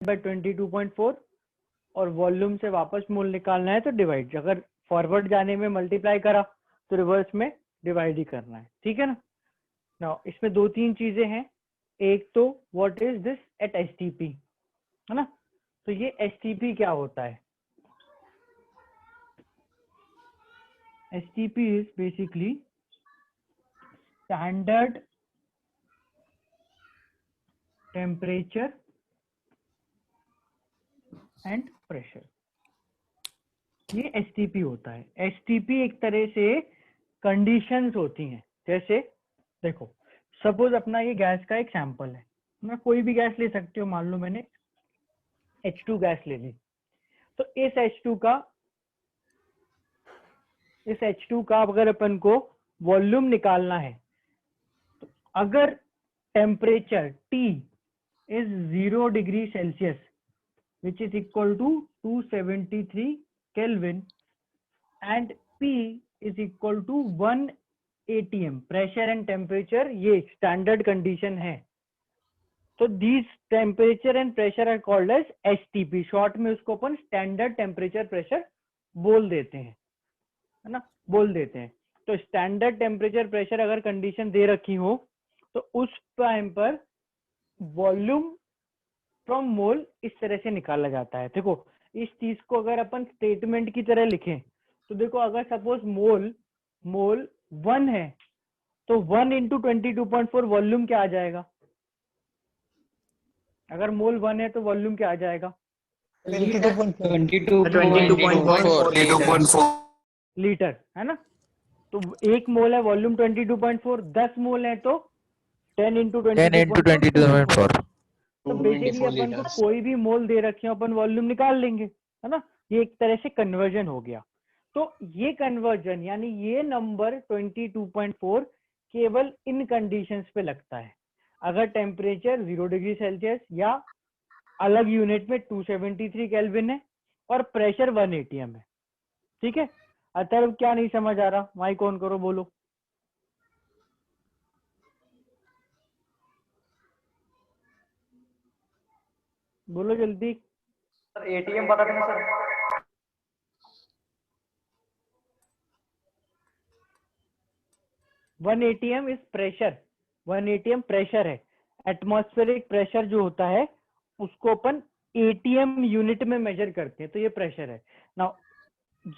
Bye 22.4 और volume से वापस मोल निकालना है तो डिवाइड, अगर फॉरवर्ड जाने में मल्टीप्लाई करा तो रिवर्स में डिवाइड ही करना है, ठीक है ना। नाउ इसमें दो तीन चीजें हैं, एक तो what is this eight STP, है ना। तो ये एसटीपी क्या होता है? STP is basically standard temperature and pressure, ये एसटीपी होता है। एसटीपी एक तरह से कंडीशंस होती हैं, जैसे देखो सपोज अपना ये गैस का एक सैंपल है, मैं कोई भी गैस ले सकती हूँ, मान लो मैंने H2 गैस ले ली, तो इस H2 का अगर अपन को वॉल्यूम निकालना है तो अगर temperature T is 0 degree Celsius which is equal to 273 Kelvin and P is equal to 1 atm, pressure and temperature ये स्टैंडर्ड कंडीशन है। तो these temperature and pressure are called as STP, short में उसको अपन standard temperature pressure बोल देते हैं, है ना, बोल देते हैं। तो स्टैंडर्ड टेम्परेचर प्रेशर अगर कंडीशन दे रखी हो तो उस टाइम पर वॉल्यूम फ्रॉम मोल इस तरह से निकाला जाता है। देखो इस चीज को अगर अपन स्टेटमेंट की तरह लिखें तो देखो अगर सपोज मोल 1 है तो 1 इंटू 22.4 वॉल्यूम क्या आ जाएगा? अगर मोल 1 है तो वॉल्यूम क्या आ जाएगा? 22.4 लीटर, है ना। तो 1 मोल है वॉल्यूम 22.4, 10 मोल है तो 10 इंटू 22.4। तो बेसिकली अपन को कोई भी मोल दे रखे हो अपन वॉल्यूम निकाल लेंगे, है ना। ये एक तरह से कन्वर्जन हो गया। तो ये कन्वर्जन यानी ये नंबर 22.4 केवल इन कंडीशंस पे लगता है, अगर टेम्परेचर 0 डिग्री सेल्सियस या अलग यूनिट में 273 केल्विन है और प्रेशर 1 atm है, ठीक है। अतर्व क्या नहीं समझ आ रहा? माइक ऑन करो, बोलो। बोलो जल्दी। सर एटीएम बता देना sir. 1 atm is pressure, 1 atm pressure है। एटमॉस्फेरिक प्रेशर जो होता है उसको अपन एटीएम यूनिट में मेजर करते हैं, तो ये प्रेशर है ना।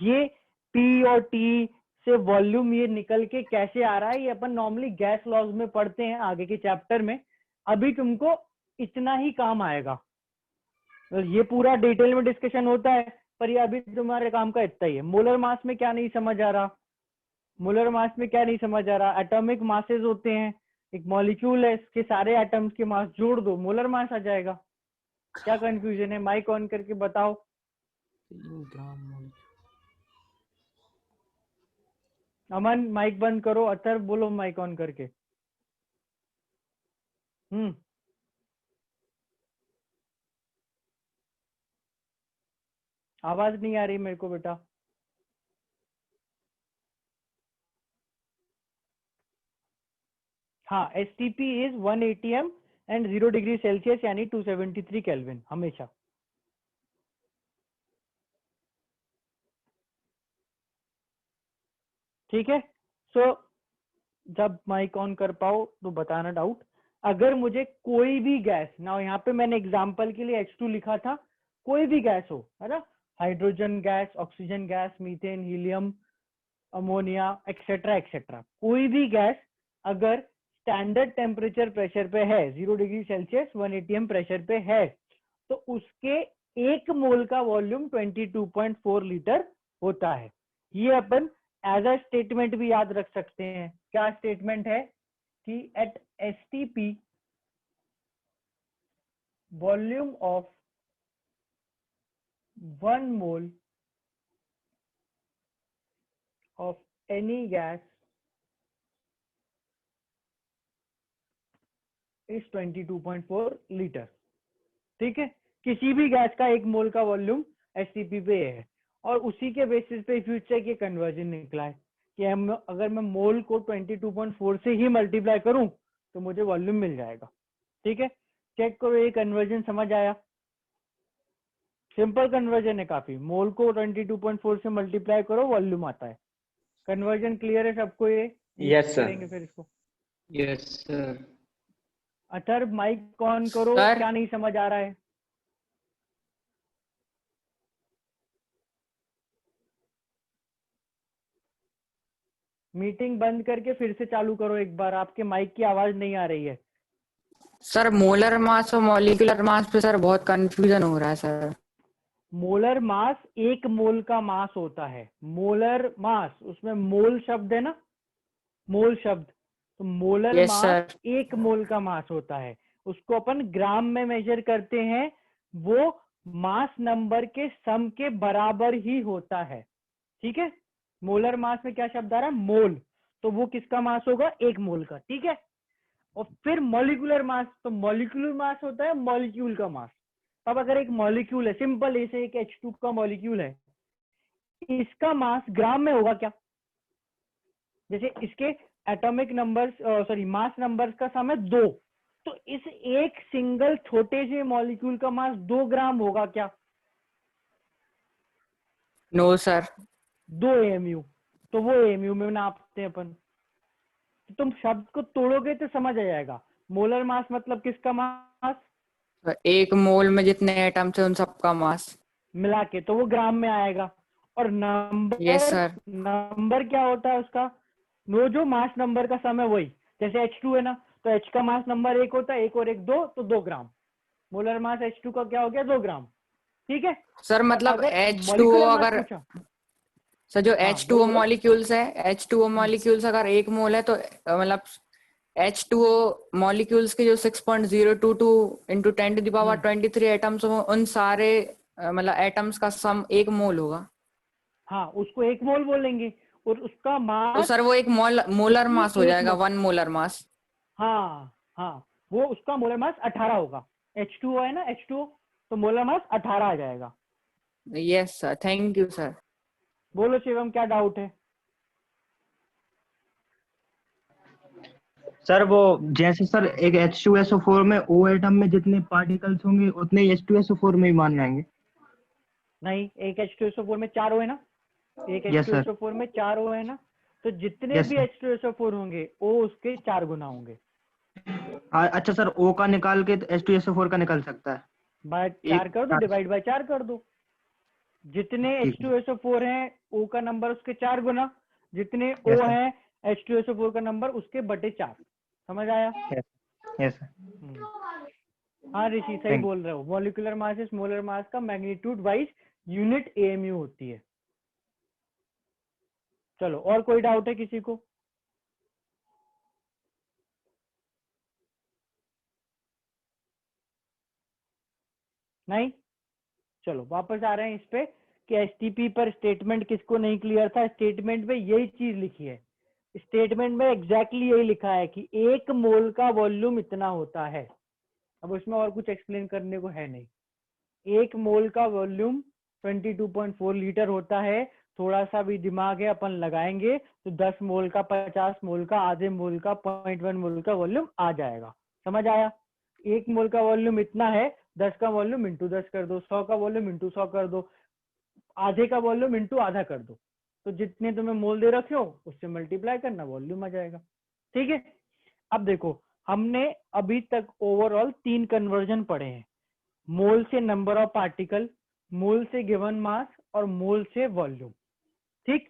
ये पी और टी से वॉल्यूम ये निकल के कैसे आ रहा है ये अपन नॉर्मली गैस लॉज में पढ़ते हैं आगे के चैप्टर में, अभी तुमको इतना ही काम आएगा। ये पूरा डिटेल में डिस्कशन होता है पर ये अभी तुम्हारे काम का इतना ही है। मोलर मास में क्या नहीं समझ आ रहा? मोलर मास में क्या नहीं समझ आ रहा? एटॉमिक मासेस होते हैं, एक मॉलिक्यूल है, इसके सारे एटम्स के मास जोड़ दो, मोलर मास आ जाएगा। क्या कंफ्यूजन है? माइक ऑन करके बताओ। 3 ग्राम। अमन माइक बंद करो, अथर्व बोलो माइक ऑन करके। आवाज नहीं आ रही मेरे को बेटा। हाँ, STP is 1 atm and 0 degree Celsius यानी 273 केल्विन हमेशा। ठीक है। सो जब माइक ऑन कर पाओ तो बताना डाउट। अगर मुझे कोई भी गैस ना, यहाँ पे मैंने एग्जांपल के लिए H2 लिखा था, कोई भी गैस हो, है ना, hydrogen gas, oxygen gas, methane, helium, ammonia etcetera etcetera, कोई भी गैस अगर स्टैंडर्ड टेम्परेचर प्रेशर पे है 0 डिग्री सेल्सियस 1 atm प्रेशर पे है तो उसके 1 मोल का वॉल्यूम 22.4 लीटर होता है। ये अपन एज अ स्टेटमेंट भी याद रख सकते हैं। क्या स्टेटमेंट है कि at STP volume of 1 mole of any gas is 22.4 litre. ठीक है, किसी भी गैस का 1 मोल का वॉल्यूम STP पे है और उसी के बेसिस पे इफ यू चेक ये कन्वर्जन निकला है कि हम अगर मैं मोल को 22.4 से ही मल्टीप्लाई करूं तो मुझे वॉल्यूम मिल जाएगा। ठीक है, चेक करो ये कन्वर्जन समझ आया। सिंपल कन्वर्जन है काफी। मोल को 22.4 से मल्टीप्लाई करो, वॉल्यूम आता है। कन्वर्जन क्लियर है सबको? ये Yes, sir. करेंगे फिर इसको। Yes sir. Other mic on करो, सर। क्या नहीं समझ आ रहा है? मीटिंग बंद करके फिर से चालू करो एक बार, आपके माइक की आवाज नहीं आ रही है। सर मोलर मास और मॉलिक्यूलर मास पे सर बहुत कंफ्यूजन हो रहा है सर। मोलर मास एक मोल का मास होता है। मोलर मास, उसमें मोल शब्द है ना, मोल शब्द, तो मोलर यस मास सर। एक मोल का मास होता है। उसको अपन ग्राम में मेजर करते हैं, वो मास नंबर के सम के बराबर ही होता है। ठीक है, मोलर मास में क्या शब्द आ रहा है? मोल, तो वो किसका मास होगा? एक मोल का। ठीक है, और फिर मॉलिक्यूलर मास, तो मॉलिक्यूलर मास होता है मॉलिक्यूल का मास। अब अगर एक मॉलिक्यूल है, सिंपल ऐसे एक H2 का मॉलिक्यूल है, इसका मास ग्राम में होगा क्या? जैसे इसके atomic numbers, sorry mass numbers का सम है 2, तो इस एक सिंगल छोटे से मॉलिक्यूल का मास 2 ग्राम होगा क्या? No sir. 2 AMU, तो वो AMU में नापते हैं अपन। तो तुम शब्द को तोड़ोगे तो समझ आ जाएगा। मोलर मास मतलब किसका मास एक मोल में जितने एटम थे उन सबका मास। मिला के, तो वो ग्राम में आएगा। और यस नंबर, सर। नंबर क्या होता है उसका? वो जो मास नंबर का सम है वही। जैसे H2 है ना, तो H का मास नंबर 1 होता है, 1 और 1 2, तो 2 ग्राम। मोलर मास H2 का क्या हो गया? 2 ग्राम। ठीक है, सर और मतलब अगर H2O मॉलिक्यूलर मास अगर, पूछा, सर जो हाँ H2O बोलो बोलो। मॉलिक्यूल्स है, H2O मॉलिक्यूल्स अगर एक मोल है तो मतलब H2O मॉलिक्यूल्स के जो 6.022 इंटू 10⁻23 एटम्स हो, उन सारे मतलब एटम्स का सम एक मोल होगा। हाँ, उसको एक मोल बोलेंगे, और उसका तो मास सर वो एक मोलर उसी मास हो एक जाएगा, मोल, 1 मोलर मास। हाँ हाँ, वो उसका मोलर मास 18 होगा। H2O है ना, H2O, तो मोलर मास 18 आ जाएगा। Yes sir, thank you sir. बोलो शिवम, क्या डाउट है? सर वो जैसे सर एक H2SO4 में O एटम में जितने पार्टिकल्स होंगे उतने ही H2SO4 में ही मान जाएंगे। नहीं, एक H2SO4 में 4 O है ना, एक यस सर। H2SO4 में 4 O है ना, तो जितने यस भी सर। H2SO4 होंगे O उसके 4 गुना होंगे। अच्छा सर, O का निकाल के H2SO4 का निकल सकता है। बाय एक 4 कर दो, 4। डिवाइड बाय 4 कर दो। जितने ठीक है। H2SO4 हैं O का नंबर उसके 4 गुना, जितने O यस सर। हैं H2SO4 का नंबर उसके बटे 4। समझ आया? यस। Yes sir. हम्म। हाँ ऋषि, सही थैंक बोल रहे हो। मॉलिक्यूलर मास इस मोलर मास का मैग्नीट्यूड वाइज यूनिट AMU होती है। चलो, और कोई डाउट है किसी को? नहीं? चलो वापस आ रहे हैं इस पे कि एसटीपी पर स्टेटमेंट किसको नहीं क्लियर था। स्टेटमेंट में यही चीज लिखी है, स्टेटमेंट में एग्जैक्टली यही लिखा है कि 1 मोल का वॉल्यूम इतना होता है। अब उसमें और कुछ एक्सप्लेन करने को है नहीं। 1 मोल का वॉल्यूम 22.4 लीटर होता है। थोड़ा सा भी दिमाग है, अपन लगाएंगे तो 10 मोल का, 50 मोल का, आधे मोल का, 0.1 मोल का वॉल्यूम आ जाएगा। समझ आया? 1 मोल का वॉल्यूम इतना है, 10 का वॉल्यूम इंटू 10 कर दो, 100 का वॉल्यूम इंटू 100 कर दो, आधे का वॉल्यूम इंटू आधा कर दो, तो जितने तुम्हें मोल दे रखे हो उससे मल्टीप्लाई करना, वॉल्यूम आ जाएगा। ठीक है, अब देखो, हमने अभी तक ओवरऑल 3 कन्वर्जन पढ़े हैं। मोल से नंबर ऑफ पार्टिकल, मोल से गिवन मास, और मोल से वॉल्यूम। ठीक,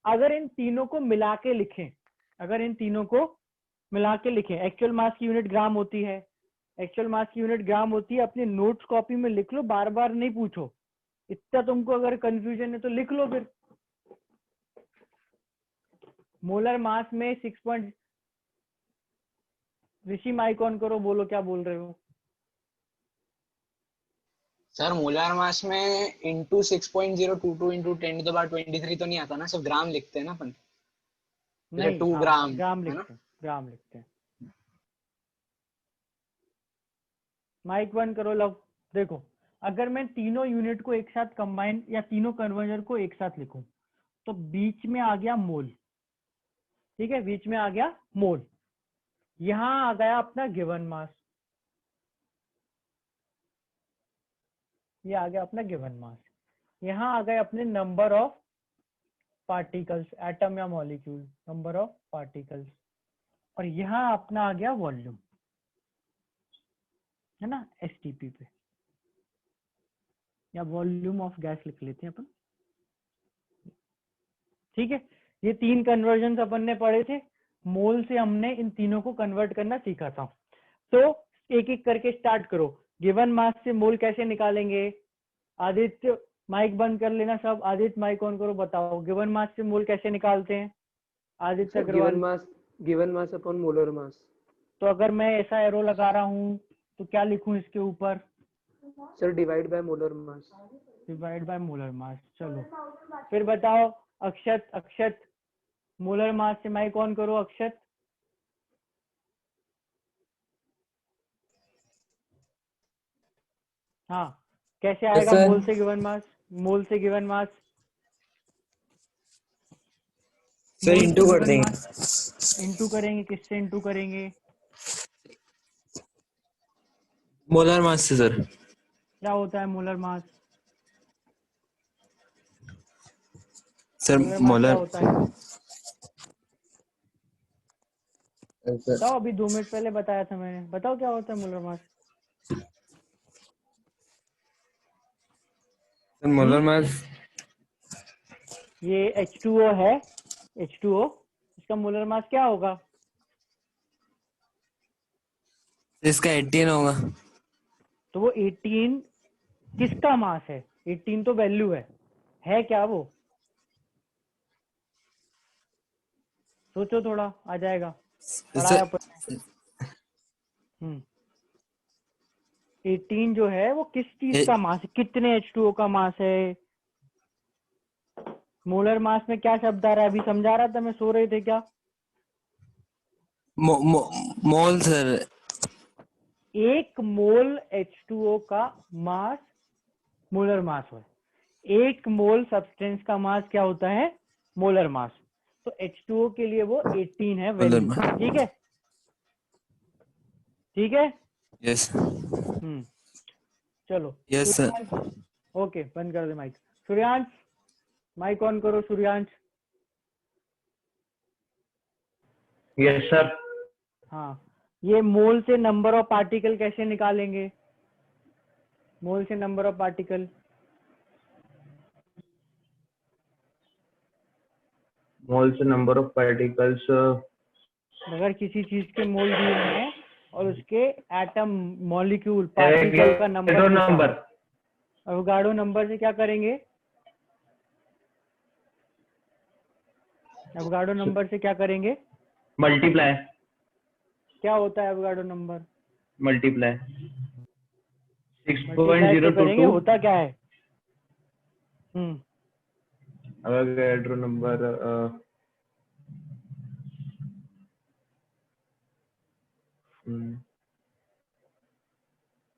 अगर इन तीनों को मिला के लिखें, अगर इन तीनों को मिला के लिखें, एक्चुअल मास की यूनिट ग्राम होती है, एक्चुअल मास की यूनिट ग्राम होती है। अपनी नोट्स कॉपी में लिख लो, बार बार नहीं पूछो। इतना तुमको अगर कंफ्यूजन है तो लिख लो फिर। मोलर मास में 6 पॉइंट, ऋषि माइक ऑन करो, बोलो क्या बोल रहे हो? सर मोलार मास में इंटू 6.022 इंटू 10⁻23 तो नहीं आता ना, सिर्फ ग्राम लिखते हैं ना अपन। जैसे नहीं, 2 हाँ ग्राम ग्राम है ना। लिखते हैं, ग्राम लिखते हैं। माइक बंद करो, लो देखो, अगर मैं तीनों यूनिट को एक साथ कंबाइन या तीनों कन्वर्जन को एक साथ लिखूं, तो बीच में आ गया मोल। ठीक है, बीच में आ गया मोल, यहां आ गया अपना गिवन मास। ये आ गया अपना गिवन मास। यहाँ आ गए अपने नंबर ऑफ पार्टिकल्स, एटम या मॉलिक्यूल, नंबर ऑफ पार्टिकल्स। और यहाँ अपना आ गया वॉल्यूम, है ना, एसटीपी पे, या वॉल्यूम ऑफ गैस लिख लेते हैं अपन। ठीक है, ये 3 कन्वर्जन अपन ने पढ़े थे। मोल से हमने इन तीनों को कन्वर्ट करना सीखा था। तो एक एक करके स्टार्ट करो। गिवन मास से मोल कैसे निकालेंगे? आदित्य माइक बंद कर लेना सब। आदित्य माइक ऑन करो, बताओ गिवन मास से मोल कैसे निकालते हैं? Aditya Agarwal. Given mass upon molar mass. तो अगर मैं ऐसा एरो लगा रहा हूँ तो क्या लिखूं इसके ऊपर? Sir divide by molar mass. Divide by molar mass. चलो फिर बताओ अक्षत। अक्षत मोलर मास से माइक ऑन करो अक्षत। हाँ, कैसे आएगा सर। मोल से गिवन मास? मोल से गिवन मास सर इंटू कर देंगे। इंटू करेंगे, किससे इंटू करेंगे? मोलर मास से सर। क्या होता है molar mass? Sir molar mass क्या मोलर होता है? बताओ, अभी 2 मिनट पहले बताया था मैंने। बताओ क्या होता है molar mass? Sir molar mass ये H2O है, H2O, इसका मोलर मास क्या होगा? इसका 18 होगा। तो वो 18 किसका मास है? 18 तो वैल्यू है क्या वो? सोचो थोड़ा, आ जाएगा। पढ़ाया पर 18 जो है वो किस चीज का मास है? कितने H2O का मास है? मोलर मास में क्या शब्द आ रहा है? अभी समझा रहा था मैं, सो रहे थे क्या? मोल सर। 1 मोल H2O का मास मोलर मास है। 1 मोल सब्सटेंस का मास क्या होता है? Molar mass. तो H2O के लिए वो 18 है वैल्यू। ठीक है, ठीक है। यस चलो यस सर। सूर्यांश, ओके बंद कर दे माइक। सूर्यांश माइक ऑन करो। सूर्यांश। Yes sir. हाँ, ये मोल से नंबर ऑफ पार्टिकल कैसे निकालेंगे? मोल से नंबर ऑफ पार्टिकल, मोल से नंबर ऑफ पार्टिकल्स। अगर किसी चीज के मोल दिए हैं और उसके एटम, मॉलिक्यूल, पार्टिकल का नंबर, अवोगाड्रो नंबर से क्या करेंगे? अवोगाड्रो नंबर से क्या करेंगे? मल्टीप्लाई। क्या होता है अवोगाड्रो नंबर? मल्टीप्लाई मल्टीप्लाई तो करेंगे, 6.022 होता क्या है? Avogadro number.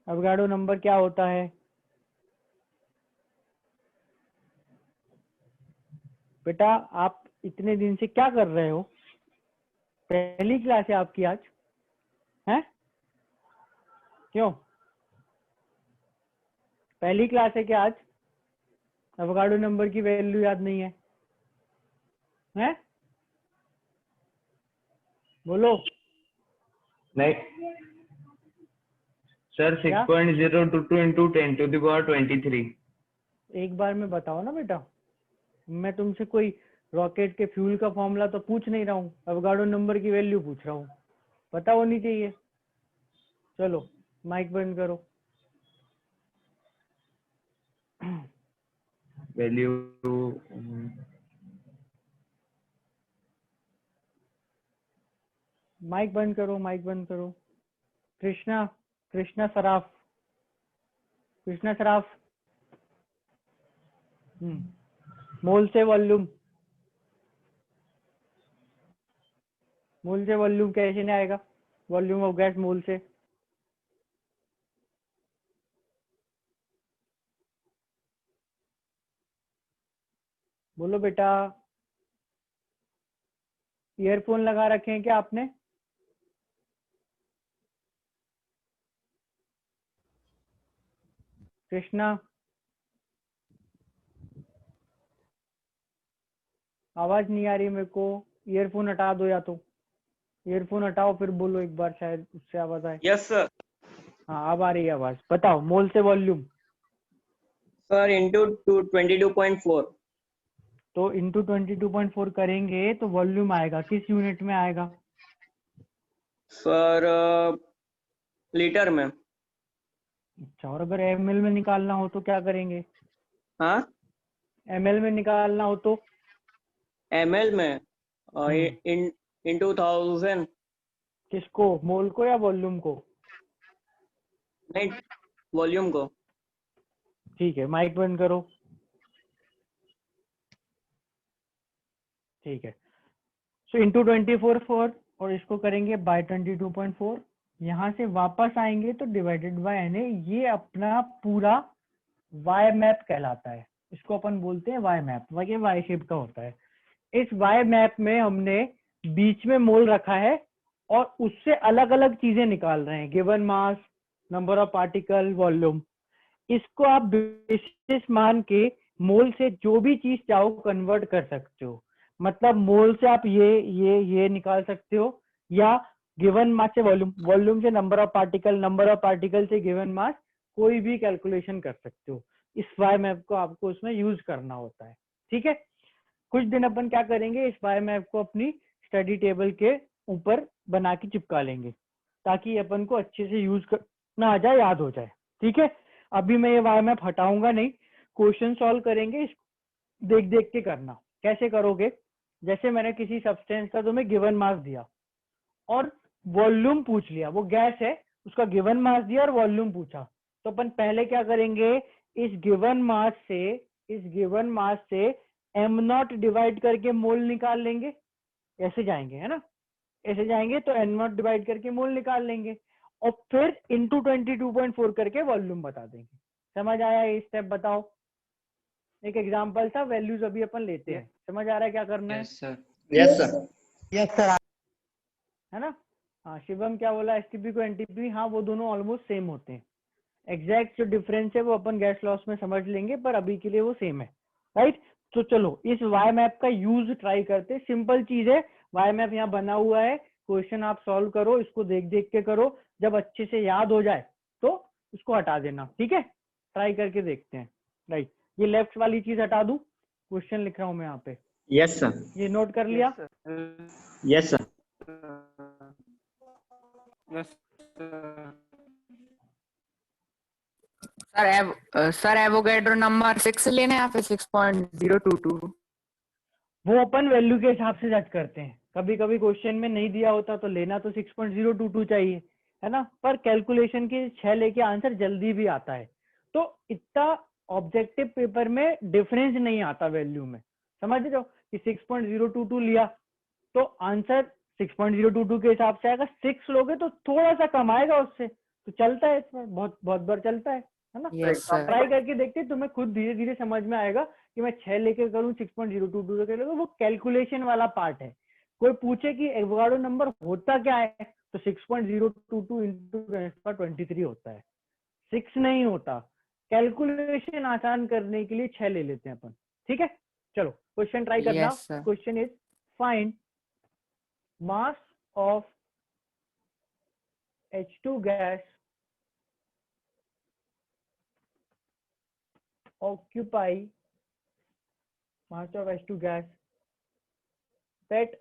अवोगाड्रो नंबर क्या होता है? बेटा आप इतने दिन से क्या कर रहे हो? पहली क्लास है आपकी आज, हैं? क्यों पहली क्लास है क्या आज? अवोगाड्रो नंबर की वैल्यू याद नहीं है? हैं? बोलो। नहीं sir, 6.022 into 10 to the power 23। एक बार में बताओ ना बेटा, मैं तुमसे कोई रॉकेट के फ्यूल का फॉर्मूला तो पूछ नहीं रहा हूँ, अवोगाड्रो नंबर की वैल्यू पूछ रहा हूँ, पता होनी चाहिए। चलो माइक बंद करो। वैल्यू माइक बंद करो, माइक बंद करो। कृष्णा, कृष्णा सराफ, कृष्णा सराफ। मोल से वॉल्यूम, मोल से वॉल्यूम कैसे नहीं आएगा? वॉल्यूम ऑफ गैस मोल से। बोलो बेटा। ईयरफोन लगा रखे हैं क्या आपने? कृष्णा। आवाज नहीं आ रही मेरे को। ईयरफोन हटा दो, या तो ईयरफोन हटाओ फिर बोलो एक बार, शायद उससे आवाज आए। Yes sir. हाँ अब आ रही है आवाज। बताओ मोल से वॉल्यूम। Sir into 22.4। तो इंटू 22.4 करेंगे तो वॉल्यूम आएगा, किस यूनिट में आएगा? सर लीटर में। अच्छा, और अगर एमएल में निकालना हो तो क्या करेंगे? हाँ एमएल में निकालना हो तो? ml में इंटू 1000। किसको, मोल को या वॉल्यूम को? नहीं, वॉल्यूम को। ठीक है, माइक बंद करो। ठीक है, सो इंटू 24/4 और इसको करेंगे बाय 22.4। यहाँ से वापस आएंगे तो डिवाइडेड बाय एन। ये अपना पूरा वाई मैप कहलाता है। इसको अपन बोलते हैं वाई मैप। ये वाई शेप का होता है। इस वाई मैप में हमने बीच में मोल रखा है और उससे अलग अलग चीजें निकाल रहे हैं, given mass, number of particle, volume. इसको आप बेसिस मान के मोल से जो भी चीज चाहो कन्वर्ट कर सकते हो। मतलब मोल से आप ये निकाल सकते हो, या गिवन मास से वॉल्यूम, वॉल्यूम से number of particle, number of particle से गिवन मास, कोई भी कैलकुलेशन कर सकते हो। इस वाई मैप को आपको उसमें यूज करना होता है। ठीक है, कुछ दिन अपन क्या करेंगे, इस वाई मैप को अपनी स्टडी टेबल के ऊपर बना के चिपका लेंगे ताकि अपन को अच्छे से यूज करना आ जाए, याद हो जाए। ठीक है, अभी मैं ये वाई मैप हटाऊंगा नहीं, क्वेश्चन सॉल्व करेंगे, देख देख के करना। कैसे करोगे? जैसे मैंने किसी सब्सटेंस का तुम्हें गिवन मास दिया और वॉल्यूम पूछ लिया, वो गैस है, उसका गिवन मास दिया और वॉल्यूम पूछा, तो अपन पहले क्या करेंगे, इस गिवन मास से एम नॉट डिवाइड करके मोल निकाल लेंगे। ऐसे जाएंगे, है ना, ऐसे जाएंगे तो एन नॉट डिवाइड करके मोल निकाल लेंगे और फिर इंटू 22.4 करके वॉल्यूम बता देंगे। समझ आया ये स्टेप? बताओ, एक एग्जांपल था, वैल्यूज अभी अपन लेते हैं। समझ आ रहा है क्या करना है? Yes sir. Yes sir. Yes sir. है ना? हाँ, शिवम क्या बोला, एसटीपी को एनटीपी, हाँ वो दोनों ऑलमोस्ट सेम होते हैं। एग्जैक्ट जो डिफरेंस है वो अपन गैस लॉस में समझ लेंगे, पर अभी के लिए वो सेम है। राइट, तो चलो इस वाई मैप का यूज ट्राई करते। सिंपल चीज है, वाई मैप यहाँ बना हुआ है, क्वेश्चन आप सॉल्व करो, इसको देख देख के करो, जब अच्छे से याद हो जाए तो इसको हटा देना। ठीक है, ट्राई करके देखते हैं। राइट, ये लेफ्ट वाली चीज हटा दूं, क्वेश्चन लिख रहा हूं मैं यहाँ पे, यस सर। ये नोट कर लिया? Yes sir. Sir Avogadro number 6 लेना है या फिर 6.022? वो अपन वैल्यू के हिसाब से जज करते हैं। कभी कभी क्वेश्चन में नहीं दिया होता तो लेना तो 6.022 चाहिए, है ना, पर कैलकुलेशन के 6 लेके आंसर जल्दी भी आता है, तो इतना ऑब्जेक्टिव पेपर में डिफरेंस नहीं आता वैल्यू में। समझ रहे हो कि 6.022 लिया तो आंसर 6.022 के हिसाब से आएगा, 6 लोगे तो थोड़ा सा कम आएगा उससे, तो चलता है इसमें, बहुत बहुत बार चलता है ना। Yes sir. ट्राई करके देखते, तुम्हें खुद धीरे धीरे समझ में आएगा कि मैं 6 लेके करूँ 6.022 लेके करूँ, वो कैलकुलेशन वाला पार्ट है। कोई पूछे कि एवोगाड्रो नंबर होता क्या है, तो 6.022 इंटू 10⁻23 होता है, 6 नहीं होता। कैलकुलेशन आसान करने के लिए 6 ले लेते हैं अपन। ठीक है, चलो क्वेश्चन ट्राई करना। Yes, sir. Question is find mass of H2 gas occupy mass of H2 gas that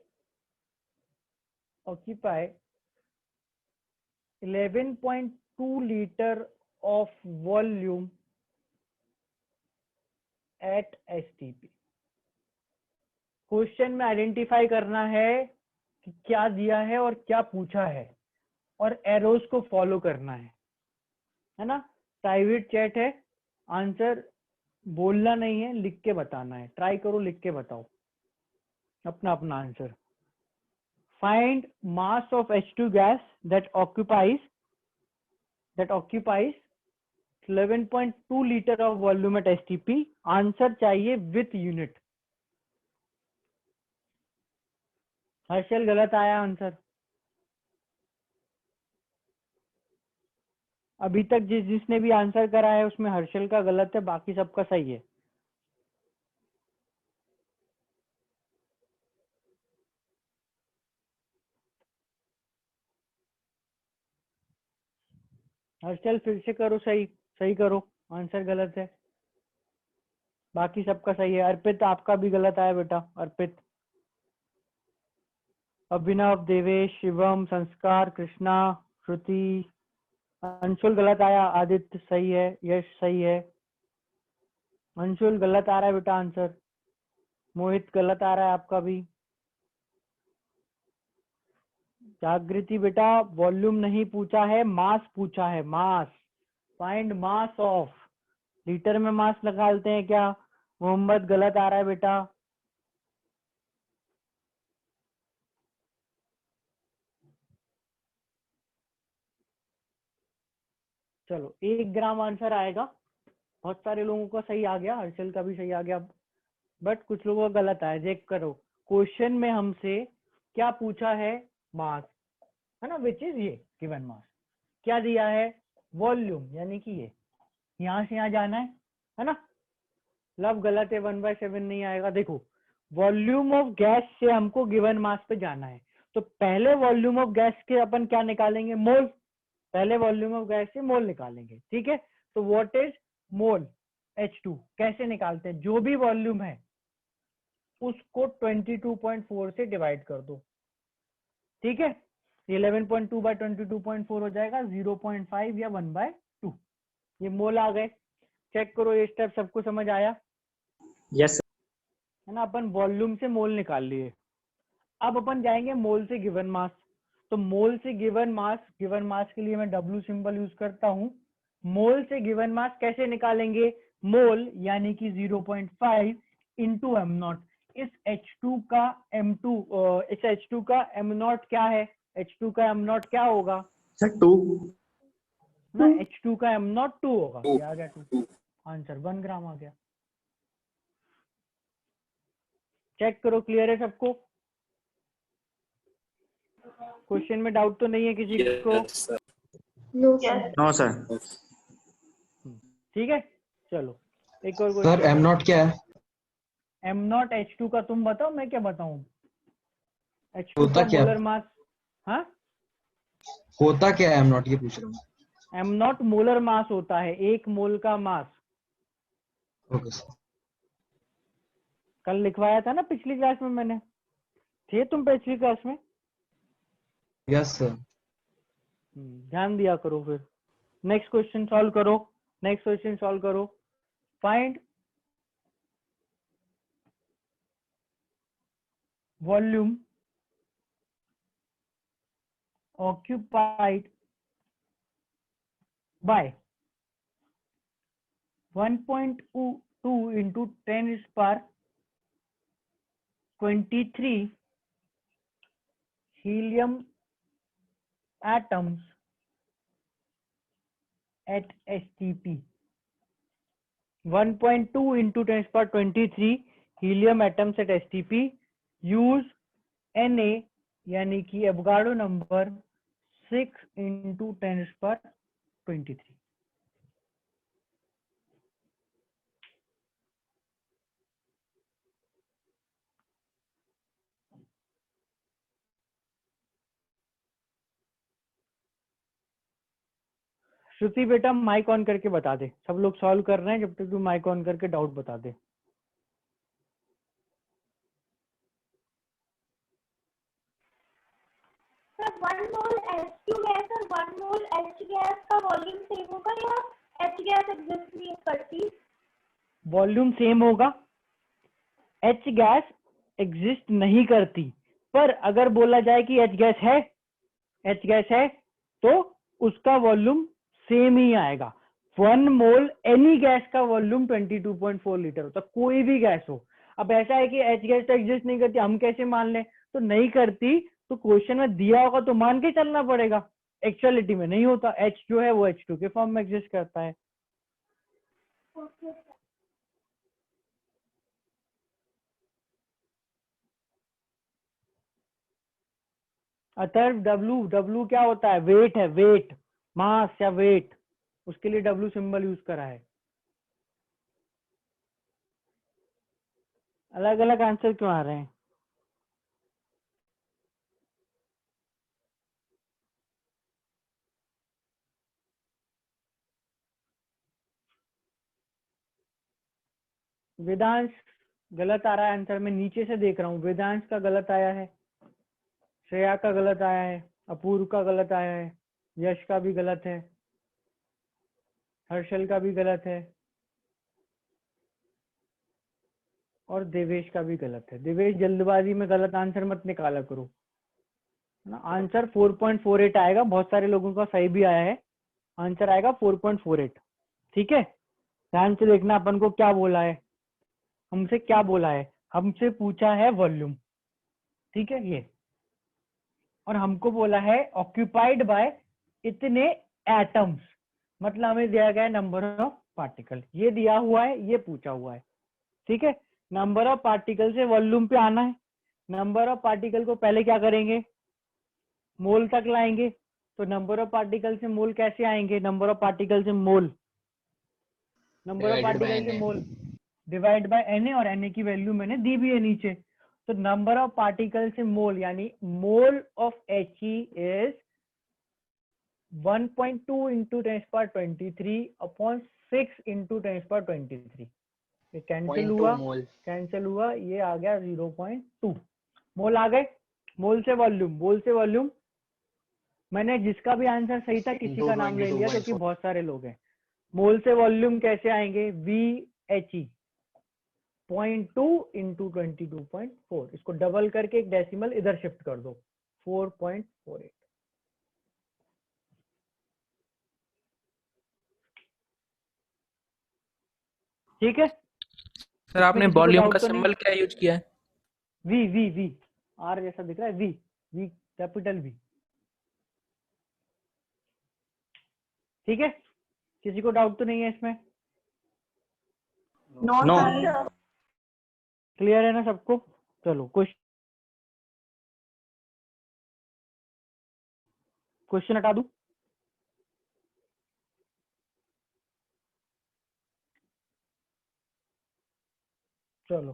occupy 11.2 liter of volume at STP। Question में आइडेंटिफाई करना है कि क्या दिया है और क्या पूछा है, और एरोज को फॉलो करना है ना। प्राइवेट चैट है, आंसर बोलना नहीं है, लिख के बताना है। ट्राई करो, लिख के बताओ अपना अपना answer. Find mass of H2 gas that occupies 11.2 litre of volume at STP। Answer चाहिए विथ यूनिट। हर्षल गलत आया आंसर। अभी तक जिसने भी आंसर करा है उसमें हर्षल का गलत है, बाकी सबका सही है। हर्षल फिर से करो, सही सही करो, आंसर गलत है, बाकी सबका सही है। अर्पित आपका भी गलत आया बेटा, अर्पित। अभिनव, देवेश, शिवम, संस्कार, कृष्णा, श्रुति, अंशुल गलत आया, आदित्य सही है, यश सही है, अंशुल गलत आ रहा है बेटा आंसर, मोहित गलत आ रहा है आपका भी, जागृति बेटा वॉल्यूम नहीं पूछा है, मास पूछा है, मास। फाइंड मास ऑफ, लीटर में मास निकालते हैं क्या? मोहम्मद गलत आ रहा है बेटा। चलो 1 ग्राम आंसर आएगा, बहुत सारे लोगों का सही आ गया, हर्षल का भी सही आ गया, बट कुछ लोगों का गलत आया। चेक करो, क्वेश्चन में हमसे क्या पूछा है? मास, है ना, विच इज ये गिवन मास। क्या दिया है? वॉल्यूम, यानी कि ये यहाँ से यहाँ जाना है ना। लव गलत है, 1/7 नहीं आएगा। देखो, वॉल्यूम ऑफ गैस से हमको गिवन मास पे जाना है, तो पहले वॉल्यूम ऑफ गैस के अपन क्या निकालेंगे? मोल। पहले वॉल्यूम ऑफ गैस से मोल निकालेंगे, ठीक है। तो व्हाट इज मोल? H2। कैसे निकालते हैं? जो भी वॉल्यूम है उसको 22.4 से डिवाइड कर दो, ठीक है। 11.2 बाय 22.4 हो जाएगा 0.5 या 1/2। ये मोल आ गए। चेक करो, ये स्टेप सबको समझ आया यस है ना। अपन वॉल्यूम से मोल निकाल लिए, अब अपन जाएंगे मोल से गिवन मास। तो मोल से गिवन मास के लिए मैं W सिंबल यूज करता हूं। मोल से गिवन मास कैसे निकालेंगे? मोल यानी कि 0.5 इंटू एम नॉट। इस H2 का M2 इस H2 का M नॉट क्या है? H2 का M नॉट क्या होगा सर 2 ना? H2 का M नॉट 2 होगा। ये आ गया 2, आंसर 1 ग्राम आ गया। चेक करो, क्लियर है सबको? क्वेश्चन में डाउट तो नहीं है किसी को? नो सर ठीक है, चलो एक और सर क्वेश्चन। एम नॉट क्या है? एम नॉट H2 का तुम बताओ, मैं क्या बताऊं? H2 होता का क्या? Molar mass. हाँ, होता क्या है एम नॉट, ये पूछ रहा हूँ। एम नॉट मोलर मास होता है, 1 मोल का मास। Okay sir. कल लिखवाया था ना पिछली क्लास में मैंने, थे तुम पिछली क्लास में? Yes sir. ध्यान दिया करो फिर। नेक्स्ट क्वेश्चन सॉल्व करो। Find volume occupied by 1.2 into 10 is per 23 helium atoms at STP। 1.2 into 10 is per 23 helium atoms at STP। use Na यानी कि Avogadro number 6 into 10 is per 23। श्रुति बेटा mic on करके बता दे, सब लोग सॉल्व कर रहे हैं, जब तक तू माइक ऑन करके डाउट बता दे। सर 1 मोल H2 गैस और 1 मोल H गैस का वॉल्यूम सेम होगा या H गैस एग्जिस्ट नहीं करती? वॉल्यूम सेम होगा, H गैस एग्जिस्ट नहीं करती, पर अगर बोला जाए कि H गैस है तो उसका वॉल्यूम सेम ही आएगा। 1 मोल एनी गैस का वॉल्यूम 22.4 लीटर होता, कोई भी गैस हो। अब ऐसा है कि H गैस तो एग्जिस्ट नहीं करती, हम कैसे मान लें? तो नहीं करती तो क्वेश्चन में दिया होगा तो मान के चलना पड़ेगा। एक्चुअलिटी में नहीं होता, H जो है वो H2 के फॉर्म में एग्जिस्ट करता है। ओके। अतः W क्या होता है? वेट है, वेट, मास या वेट, उसके लिए W सिंबल यूज करा है। अलग अलग आंसर क्यों आ रहे हैं? वेदांश गलत आ रहा है आंसर, मैं नीचे से देख रहा हूँ। वेदांश का गलत आया है, श्रेया का गलत आया है, अपूर्व का गलत आया है, यश का भी गलत है, हर्षल का भी गलत है और देवेश का भी गलत है। देवेश जल्दबाजी में गलत आंसर मत निकाला करो, है ना। आंसर 4.48 आएगा, बहुत सारे लोगों का सही भी आया है। आंसर आएगा 4.48। ठीक है, ध्यान से देखना अपन को क्या बोला है, हमसे क्या बोला है। हमसे पूछा है वॉल्यूम, ठीक है ये, और हमको बोला है ऑक्यूपाइड बाय इतने एटम्स, मतलब हमें दिया गया है नंबर ऑफ पार्टिकल, ये दिया हुआ है, ये पूछा हुआ है। ठीक है, नंबर ऑफ पार्टिकल से वॉल्यूम पे आना है। नंबर ऑफ पार्टिकल को पहले क्या करेंगे, मोल तक लाएंगे। तो नंबर ऑफ पार्टिकल से मोल कैसे आएंगे, नंबर ऑफ पार्टिकल से mole, number of Divided by particle से Na. Mole divide by Na, और Na की वैल्यू मैंने दी भी है नीचे। तो नंबर ऑफ पार्टिकल से मोल यानी mole of He is 1.2 into 10⁻23 upon 6 into 10⁻23। ये कैंसिल 0.2 हुआ, मोल। कैंसिल हुआ, ये आ गया 0.2 मोल आ गए। मोल से वॉल्यूम, मोल से वॉल्यूम, मैंने जिसका भी आंसर सही था किसी का नाम ले लिया क्योंकि 22.4। बहुत सारे लोग हैं। मोल से वॉल्यूम कैसे आएंगे, VHE 0.2 into 22.4, इसको डबल करके एक डेसिमल इधर शिफ्ट कर दो, 4.48। ठीक है सर आपने वॉल्यूम का सिंबल क्या यूज किया है? वी वी वी, आर जैसा दिख रहा है, वी वी कैपिटल वी। ठीक है, किसी को डाउट तो नहीं है इसमें? नो क्लियर है ना सबको? चलो क्वेश्चन हटा दूं? चलो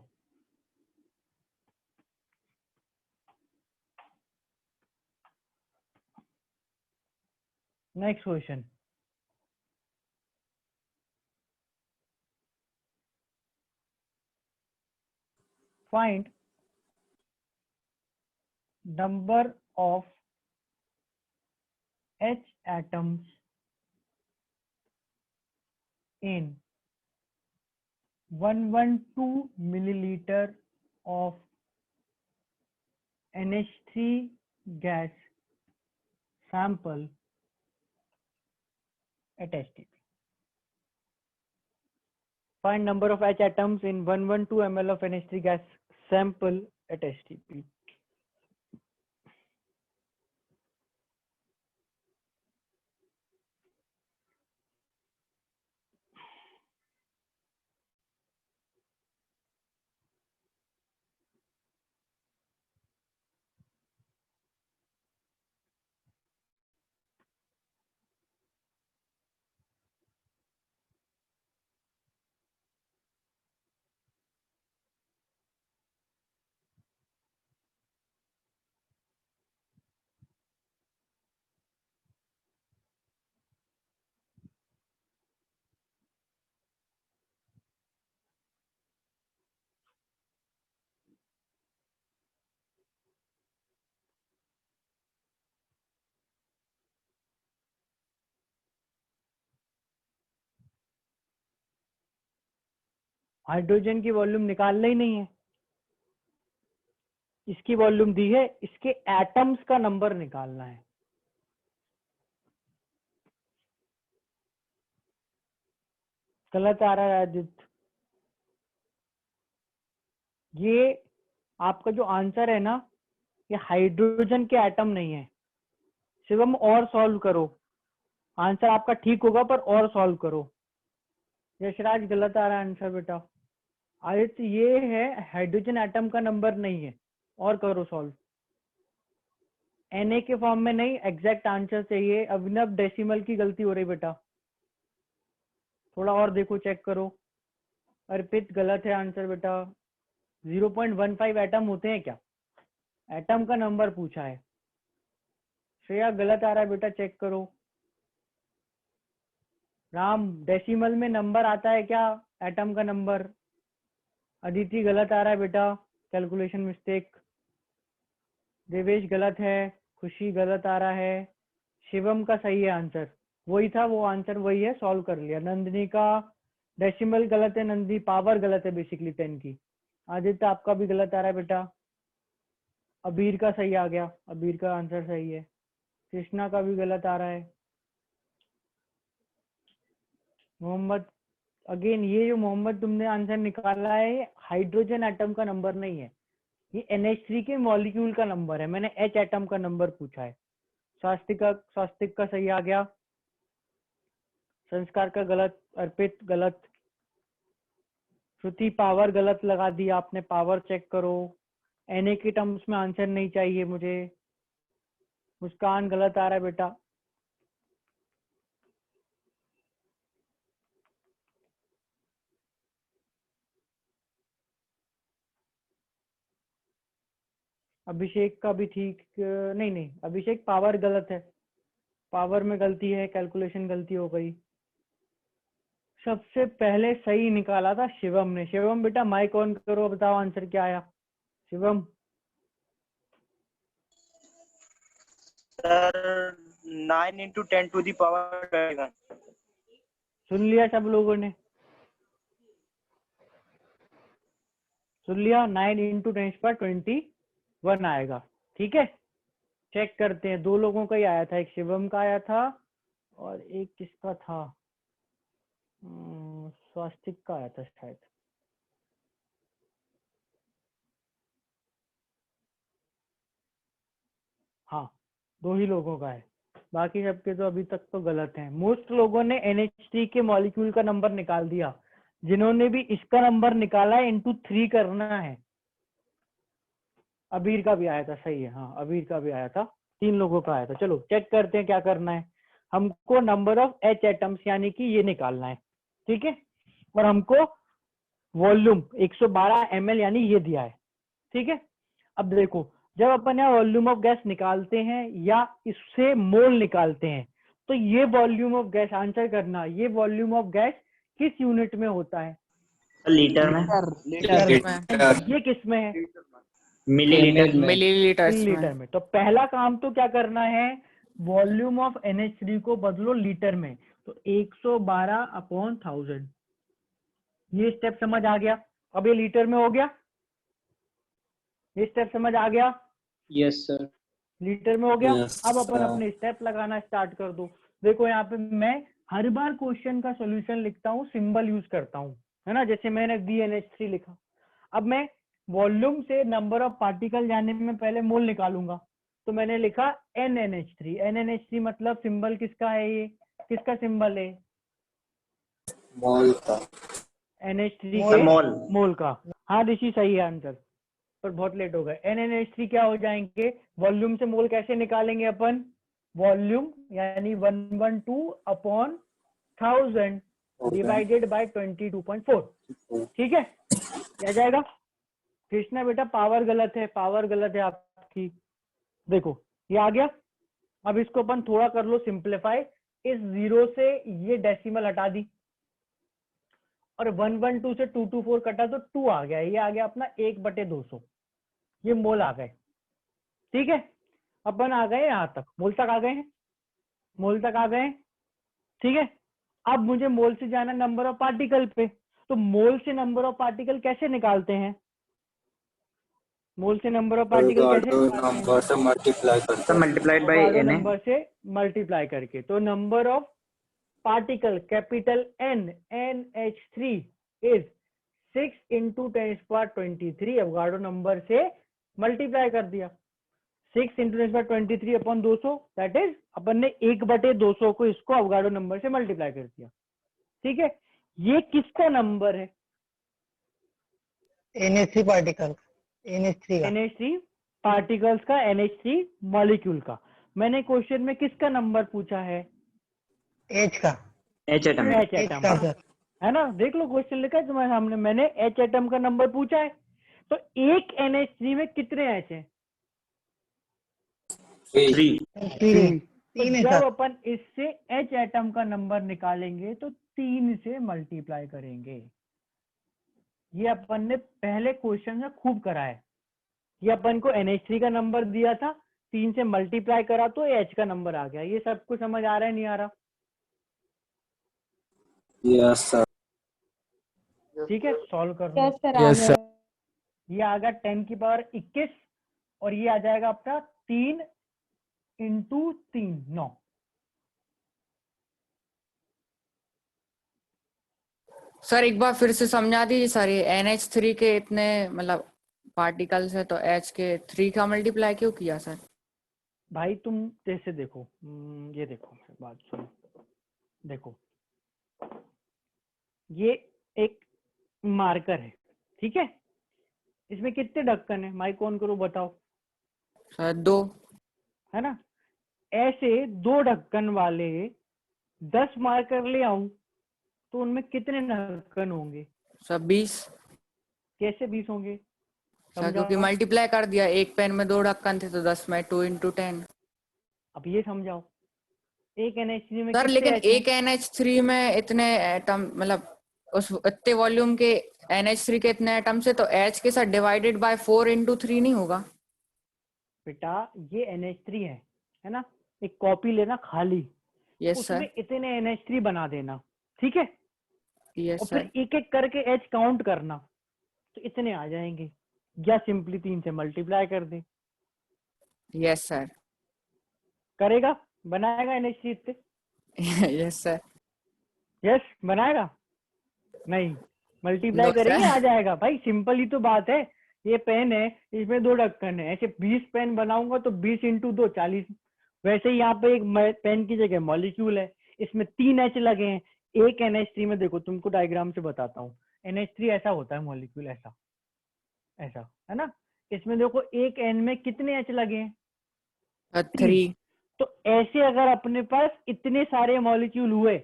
next question. Find number of H atoms in 112 milliliter of NH3 gas sample at STP. Find number of H atoms in 112 ml of NH3 gas sample at STP. Hydrogen की volume निकालना ही नहीं है, इसकी volume दी है, इसके atoms का number निकालना है। गलत आ रहा है आदित्य, ये आपका जो आंसर है ना, ये हाइड्रोजन के एटम नहीं है। शिवम और सॉल्व करो, आंसर आपका ठीक होगा पर और सॉल्व करो। यशराज गलत आ रहा है आंसर बेटा। आदित्य ये है हाइड्रोजन एटम का नंबर नहीं है, और करो सॉल्व। Na के फॉर्म में नहीं, एग्जैक्ट आंसर चाहिए। अभिनव डेसिमल की गलती हो रही बेटा, थोड़ा और देखो, चेक करो। अर्पित गलत है आंसर बेटा। 0.15 एटम होते हैं क्या? एटम का नंबर पूछा है। श्रेया गलत आ रहा है बेटा, चेक करो। राम डेसिमल में नंबर आता है क्या एटम का नंबर? अदिति गलत आ रहा है बेटा, कैलकुलेशन मिस्टेक। देवेश गलत है, खुशी गलत आ रहा है, शिवम का सही है आंसर, वही था वो आंसर, वही है, सॉल्व कर लिया। नंदिनी का डेसिमल गलत है, नंदी पावर गलत है बेसिकली 10 की। आदित्य आपका भी गलत आ रहा है बेटा। अबीर का सही आ गया, अबीर का आंसर सही है। कृष्णा का भी गलत आ रहा है। मोहम्मद, अगेन ये जो मोहम्मद तुमने आंसर निकाला है, हाइड्रोजन एटम का नंबर नहीं है, ये NH3 के मॉलिक्यूल का नंबर है, मैंने H एटम का नंबर पूछा है। स्वास्तिक का सही आ गया। संस्कार का गलत, अर्पित गलत, श्रुति पावर गलत लगा दिया आपने, पावर चेक करो। Na के टर्म्स में आंसर नहीं चाहिए मुझे। मुस्कान गलत आ रहा है बेटा। अभिषेक का भी ठीक, नहीं अभिषेक पावर गलत है, पावर में गलती है, कैलकुलेशन गलती हो गई। सबसे पहले सही निकाला था शिवम ने। शिवम बेटा माइक ऑन करो, बताओ आंसर क्या आया। Shivam sir 9 into 10 to the power 21। सुन लिया सब लोगों ने, सुन लिया। 9 into 10⁻21 आएगा, ठीक है। चेक करते हैं, दो लोगों का ही आया था, एक शिवम का आया था और एक किसका था, स्वास्तिक का आया था शायद। हाँ, दो ही लोगों का है, बाकी सबके तो अभी तक तो गलत हैं। मोस्ट लोगों ने NH3 के मॉलिक्यूल का नंबर निकाल दिया। जिन्होंने भी इसका नंबर निकाला है इंटू 3 करना है। अबीर का भी आया था, सही है, हाँ अबीर का भी आया था, 3 लोगों का आया था। चलो चेक करते हैं क्या करना है। हमको नंबर ऑफ H एटम्स यानी कि ये निकालना है, ठीक है। और हमको वॉल्यूम 112 ml यानी ये दिया है, ठीक है। अब देखो, जब अपन यहाँ वॉल्यूम ऑफ गैस निकालते हैं या इससे मोल निकालते हैं, तो ये वॉल्यूम ऑफ गैस आंसर करना, ये वॉल्यूम ऑफ गैस किस यूनिट में होता है? लीटर में। ये किस में है? मिलीलीटर में। मिलीलीटर में। तो पहला काम तो क्या करना है, वॉल्यूम ऑफ NH3 को बदलो लीटर में, तो 112/1000। ये स्टेप समझ आ गया। अब ये लीटर में हो गया, ये स्टेप समझ आ गया। Yes sir. लीटर में हो गया। Yes, अब अपन sir. अपने स्टेप लगाना स्टार्ट कर दो। देखो यहाँ पे मैं हर बार क्वेश्चन का सॉल्यूशन लिखता हूँ, सिंबल यूज करता हूँ, है ना। जैसे मैंने VNH3 लिखा, अब मैं वॉल्यूम से नंबर ऑफ पार्टिकल जाने में पहले मोल निकालूंगा, तो मैंने लिखा NNH3। NNH3 मतलब सिंबल किसका है, ये किसका सिंबल है? मॉल का। NH3 के मोल। मोल का। हाँ ऋषि सही है आंसर, पर बहुत लेट हो गए। NNH3 क्या हो जाएंगे, वॉल्यूम से मोल कैसे निकालेंगे अपन, वॉल्यूम यानी 112/1000 डिवाइडेड बाय 22.4, ठीक है, क्या जाएगा। कृष्णा बेटा पावर गलत है, पावर गलत है आपकी। देखो ये आ गया। अब इसको अपन थोड़ा कर लो सिंप्लीफाई, इस 0 से ये डेसिमल हटा दी और 112 से 224 कटा तो 2 आ गया, ये आ गया अपना 1/200, ये मोल आ गए, ठीक है। अपन आ गए यहाँ तक, मोल तक आ गए हैं, मोल तक आ गए, ठीक है। अब मुझे मोल से जाना नंबर ऑफ पार्टिकल पे, तो मोल से नंबर ऑफ पार्टिकल कैसे निकालते हैं, मोल से नंबर ऑफ पार्टिकल कैसे निकालते हैं? नंबर से मल्टीप्लाई करते हैं। Multiplied by Avogadro Na। Number से मल्टीप्लाई करके। तो number of particle capital N NH3 is 6 into 10⁻23। Avogadro number से मल्टीप्लाई कर दिया, 6 into 10⁻23 अपॉन 200, दैट इज अपन ने 1/200 को इसको अवोगाड्रो नंबर से मल्टीप्लाई कर दिया, ठीक है। ये किसका नंबर है? NH3 पार्टिकल, NH3 का। NH3 पार्टिकल्स का, NH3 मॉलिक्यूल का। मैंने क्वेश्चन में किसका नंबर पूछा है? H का। H atom. H एटम का, है ना। देख लो क्वेश्चन लिखा है तुम्हारे सामने, मैंने H एटम का नंबर पूछा है। तो एक NH3 में कितने H हैं? 3। तो जब अपन इससे H एटम का नंबर निकालेंगे तो 3 से मल्टीप्लाई करेंगे। ये अपन ने पहले क्वेश्चन में खूब करा है। ये अपन को NH3 का नंबर दिया था, 3 से मल्टीप्लाई करा तो H का नंबर आ गया। ये सब कुछ समझ आ रहा है नहीं आ रहा? Yes sir. ठीक है, सॉल्व कर लो। यस सर, आ यस गया। सर। ये आ गया 10 की पावर 21 और ये आ जाएगा आपका 3 इंटू 3 9। सर एक बार फिर से समझा दीजिए सर, ये NH3 के इतने मतलब पार्टिकल्स है तो H के 3 का मल्टीप्लाई क्यों किया सर? भाई तुम जैसे देखो, ये देखो बात सुनो, देखो ये एक मार्कर है, ठीक है? इसमें कितने ढक्कन है? माइक ऑन करो, बताओ। सर 2। है ना? ऐसे 2 ढक्कन वाले 10 मार्कर ले आऊं तो उनमें कितने ढक्कन होंगे? सर 20। कैसे 20 होंगे? सर क्योंकि समझाओ। मल्टीप्लाई कर दिया, एक पेन में 2 ढक्कन थे तो 10 में 2 इंटू 10। अब ये समझाओ, एक NH3 में सर कितने लेकिन H हैं? एक NH3 में इतने एटम मतलब उस इतने वॉल्यूम के NH3 के इतने एटम से तो H के साथ डिवाइडेड बाय 4 इंटू 3 नहीं होगा? बेटा ये NH3 है ना? एक कॉपी लेना खाली, यस उसमें सर। इतने NH3 बना देना, ठीक है? और यस फिर सर। एक एक करके H काउंट करना, तो इतने आ जाएंगे, या सिंपली 3 से मल्टीप्लाई कर दे। Yes sir. करेगा? बनाएगा NH3 इतने? Yes sir. यस बनाएगा? नहीं, मल्टीप्लाई नो करेंगे सर। आ जाएगा भाई, सिंपल ही तो बात है। ये पेन है, इसमें 2 ढक्कन है, ऐसे 20 पेन बनाऊंगा तो 20 इंटू 2 40। वैसे ही यहाँ पे एक पेन की जगह मॉलिक्यूल है, इसमें 3 H लगे हैं। एक NH3 में देखो, तुमको डायग्राम से बताता हूँ। NH3 ऐसा होता है मॉलिक्यूल, ऐसा ऐसा, है ना? इसमें देखो एक N में कितने H लगे हैं? 3। 3। तो ऐसे अगर अपने पास इतने सारे मॉलिक्यूल हुए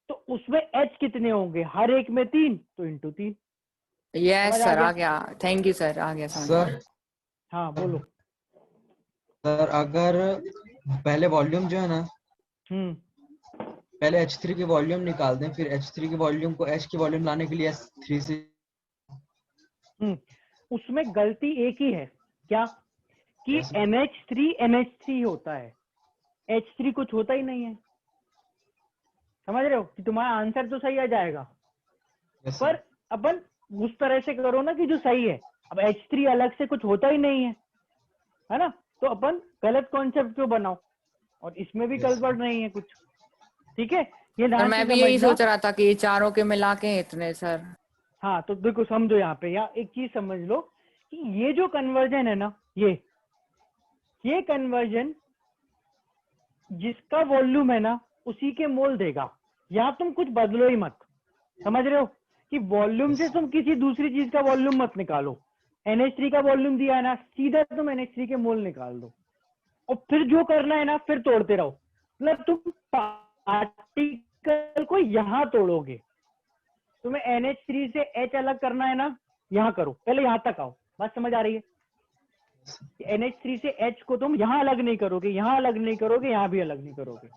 तो उसमें H कितने होंगे? हर एक में 3, तो इंटू 3। यस समझ आ सर, गया? आ गया। थैंक यू सर, आ गया समझ में। सर हाँ बोलो। सर अगर पहले वॉल्यूम जो है ना, हम्म पहले H3 की वॉल्यूम निकाल दें, फिर H3 की वॉल्यूम को H की वॉल्यूम लाने के लिए S3 से। उसमें गलती एक ही है, क्या? कि Yes, sir. NH3 होता है, H3 कुछ होता ही नहीं है। समझ रहे हो कि तुम्हारा आंसर तो सही आ जाएगा, Yes, sir. पर अपन उस तरह से करो ना कि जो सही है। अब H3 अलग से कुछ होता ही नहीं है ना? तो अपन गलत कॉन्सेप्ट क्यों बनाओ? और इसमें भी Yes, गड़बड़ नहीं है कुछ, ठीक है? ये सर ध्यान से मैं भी यही समझना। सोच रहा था कि ये चारों के मिला के इतने सर। हाँ तो देखो, समझो यहाँ पे, या एक चीज समझ लो कि ये जो कन्वर्जन है ना, ये कन्वर्जन जिसका वॉल्यूम है ना उसी के मोल देगा। या तुम कुछ बदलो ही मत। समझ रहे हो कि वॉल्यूम से तुम किसी दूसरी चीज का वॉल्यूम मत निकालो। NH3 का वॉल्यूम दिया है ना, सीधा तुम NH3 के मोल निकाल दो, और फिर जो करना है ना फिर तोड़ते रहो। मतलब तुम पार्टिकल को यहाँ तोड़ोगे। तुम्हें NH3 से H अलग करना है ना, यहाँ करो, पहले यहाँ तक आओ। बात समझ आ रही है? NH3 से H को तुम यहाँ अलग नहीं करोगे, यहाँ अलग नहीं करोगे, यहाँ भी अलग नहीं करोगे,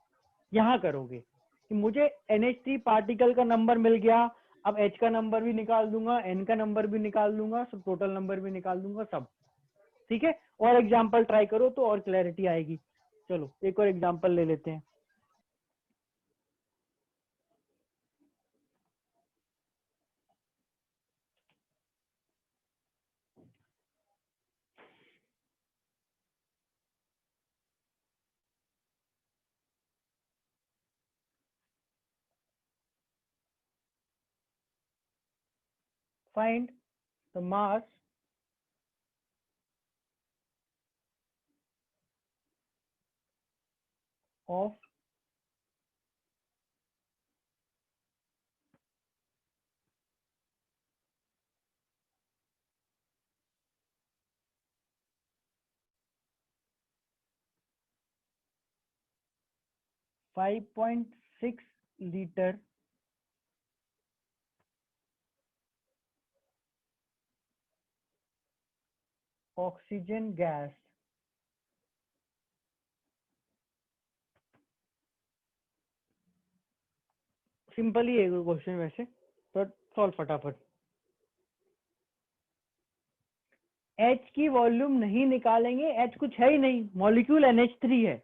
यहाँ करोगे कि मुझे NH3 पार्टिकल का नंबर मिल गया। अब H का नंबर भी निकाल दूंगा, N का नंबर भी निकाल दूंगा, सब टोटल नंबर भी निकाल दूंगा, सब ठीक है। और एग्जाम्पल ट्राई करो तो और क्लैरिटी आएगी। चलो एक और एग्जाम्पल ले लेते हैं। Find the mass of .6 liter oxygen gas simple ही है क्वेश्चन वैसे, पर सॉल्व फटाफट। H की वॉल्यूम नहीं निकालेंगे, H कुछ है ही नहीं, मॉलिक्यूल NH3 है,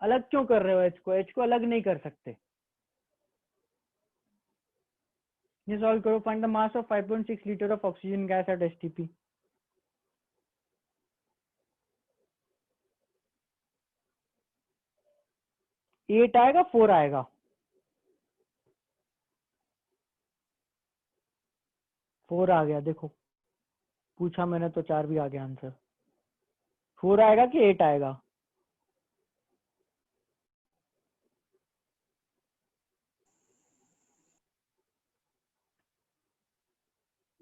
अलग क्यों कर रहे हो H को अलग नहीं कर सकते। ये सॉल्व करो, find the mass of 5.6 litre of oxygen gas at STP। Eight आएगा 4 आएगा, फोर आ गया, देखो पूछा मैंने तो 4 भी आ गया आंसर। 4 आएगा कि 8 आएगा?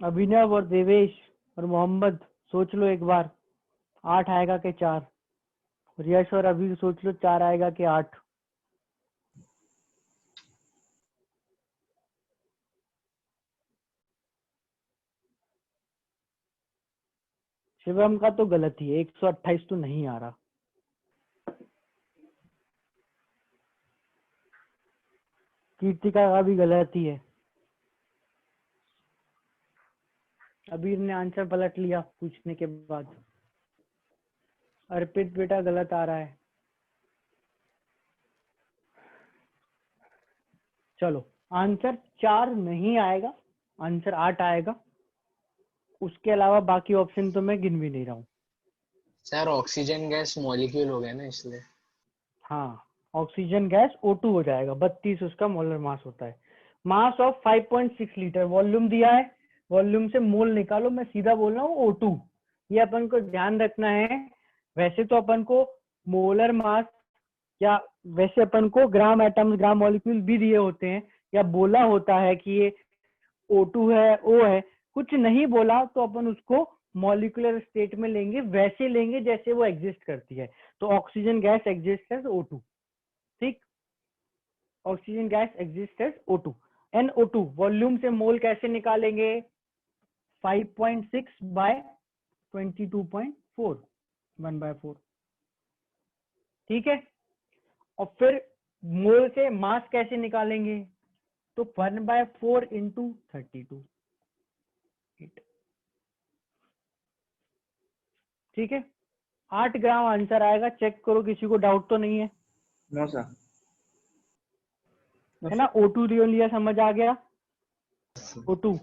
अभिनव और देवेश और मोहम्मद सोच लो एक बार, 8 आएगा कि 4? यश और अभी सोच लो, 4 आएगा कि 8? शिवम का तो गलत ही है, 128 तो नहीं आ रहा। कीर्तिका का भी गलत ही है। अबीर ने आंसर पलट लिया पूछने के बाद। अर्पित बेटा गलत आ रहा है। चलो आंसर 4 नहीं आएगा, आंसर 8 आएगा। उसके अलावा बाकी ऑप्शन तो मैं गिन भी नहीं रहा हूँ। सर ऑक्सीजन गैस मॉलिक्यूल हो गया ना इसलिए। हाँ, ऑक्सीजन गैस O2 हो जाएगा, 32 उसका मोलर मास होता है। मास ऑफ 5.6 लीटर, वॉल्यूम दिया है, वॉल्यूम से मोल निकालो, मैं सीधा बोल रहा हूँ O2। ये अपन को ध्यान रखना है। वैसे तो अपन को मोलर मास या वैसे अपन को ग्राम एटम्स ग्राम मॉलिक्यूल भी दिए होते हैं, या बोला होता है कि ये O2 है, O है। कुछ नहीं बोला तो अपन उसको मॉलिक्यूलर स्टेट में लेंगे, वैसे लेंगे जैसे वो एग्जिस्ट करती है। तो oxygen gas exist as O2, ठीक। Oxygen gas exist as O2। NO2 volume से मोल कैसे निकालेंगे? 5.6 बाय 22.4, 1/4, ठीक है। और फिर मोल से मास कैसे निकालेंगे? तो 1/4 इंटू 32, ठीक है। 8 ग्राम आंसर आएगा, चेक करो किसी को डाउट तो नहीं है? No sir. है ना, O2 लिया, समझ आ गया। O2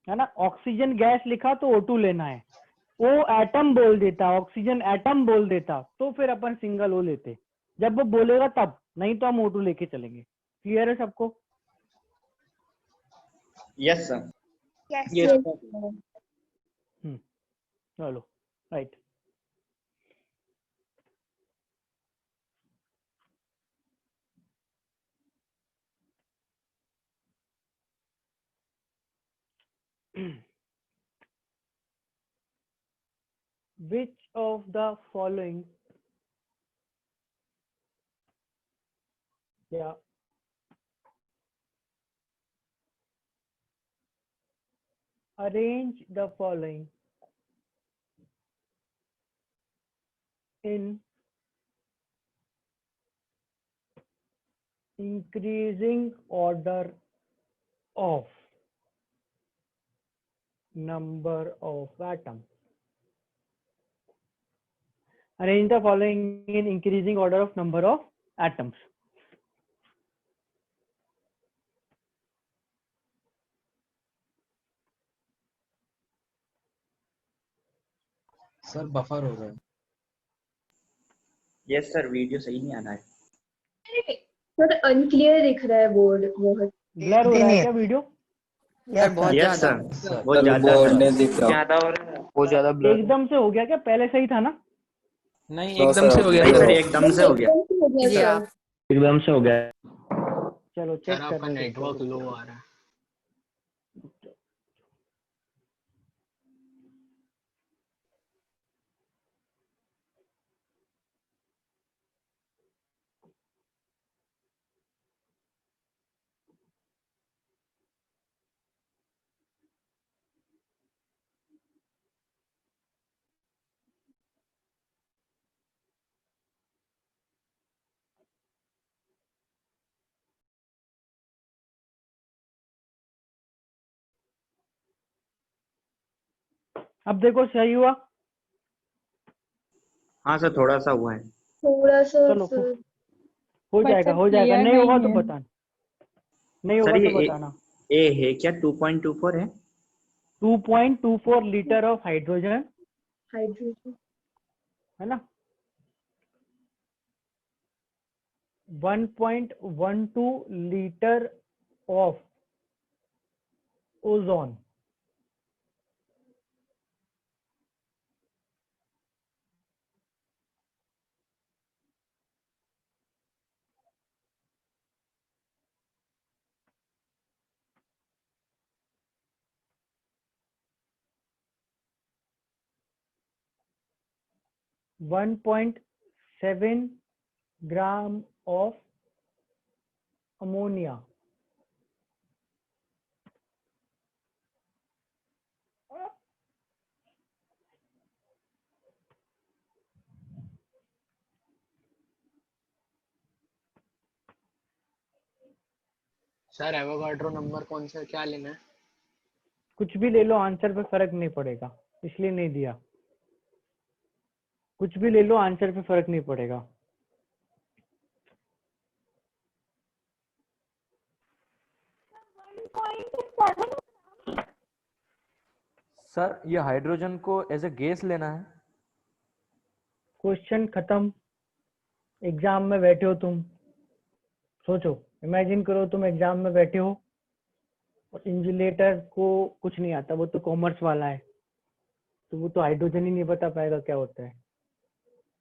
है ना, ऑक्सीजन गैस लिखा तो O2 लेना है। O एटम बोल देता, ऑक्सीजन एटम बोल देता तो फिर अपन सिंगल O लेते, जब वो बोलेगा तब, नहीं तो हम O2 लेके चलेंगे। क्लियर है सबको? Yes sir. Yes. चलो right. Which of the following, yeah, arrange the following in increasing order of number of atoms. Arrange the following in increasing order of number of atoms. Sir buffer हो रहा है। Yes sir, video सही नहीं आ रहा है। Sir unclear दिख रहा है बोर्ड बहुत। ब्लर हो रहा है क्या वीडियो? सर बहुत यस ज्यादा। सर, बहुत ज्यादा बोर्ड नहीं दिख रहा। ज्यादा हो रहा है। बहुत ज्यादा ब्लर। एकदम से हो गया क्या? पहले सही था ना? नहीं, नो एकदम से सर, हो गया नहीं सर। सर, एकदम से हो गया। जी आप एकदम से हो गया। चलो सर चेक आपका करने दो। नेटवर्क लो आ रहा है। अब देखो सही हुआ? हाँ सर थोड़ा सा हुआ है। थोड़ा सा चलो हो जाएगा, हो जाएगा। नहीं होगा तो बताना, नहीं सर होगा तो ये बताना। ए है क्या 2.24 है? 2.24 लीटर ऑफ हाइड्रोजन, हाइड्रोजन है ना, 1.12 litre of ozone. One 1.7 gram of ammonia. Sir Avogadro number कौन सा क्या लेना है? कुछ भी ले लो, आंसर पे फर्क नहीं पड़ेगा, इसलिए नहीं दिया। कुछ भी ले लो, आंसर पे फर्क नहीं पड़ेगा। सर ये हाइड्रोजन को एज ए गैस लेना है? क्वेश्चन खत्म। एग्जाम में बैठे हो तुम, सोचो, इमेजिन करो तुम एग्जाम में बैठे हो और इंजिनियर को कुछ नहीं आता, वो तो कॉमर्स वाला है, तो वो तो हाइड्रोजन ही नहीं बता पाएगा क्या होता है।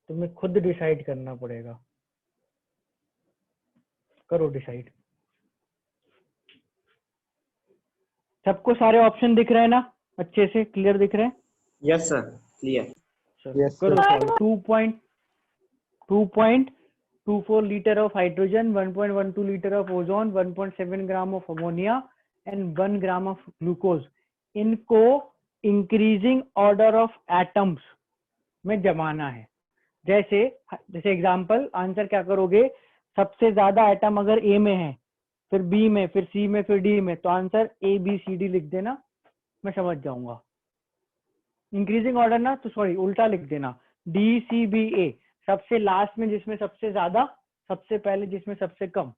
तुम्हें खुद डिसाइड करना पड़ेगा। करो डिसाइड। सबको सारे ऑप्शन दिख रहे हैं ना, अच्छे से क्लियर दिख रहे हैं? Yes sir clear. चलो करो solve. 2.24 liter of hydrogen, 1.12 liter of ozone, 1.7 gram of ammonia and 1 gram of glucose, इनको इंक्रीजिंग ऑर्डर ऑफ एटम्स में जमाना है। जैसे एग्जांपल आंसर क्या करोगे, सबसे ज्यादा एटम अगर ए में है, फिर बी में, फिर सी में, फिर डी में, तो answer A B C D लिख देना, मैं समझ जाऊंगा। इंक्रीजिंग ऑर्डर ना, तो सॉरी उल्टा लिख देना, डी सी बी ए, सबसे लास्ट में जिसमें सबसे ज्यादा, सबसे पहले जिसमें सबसे कम।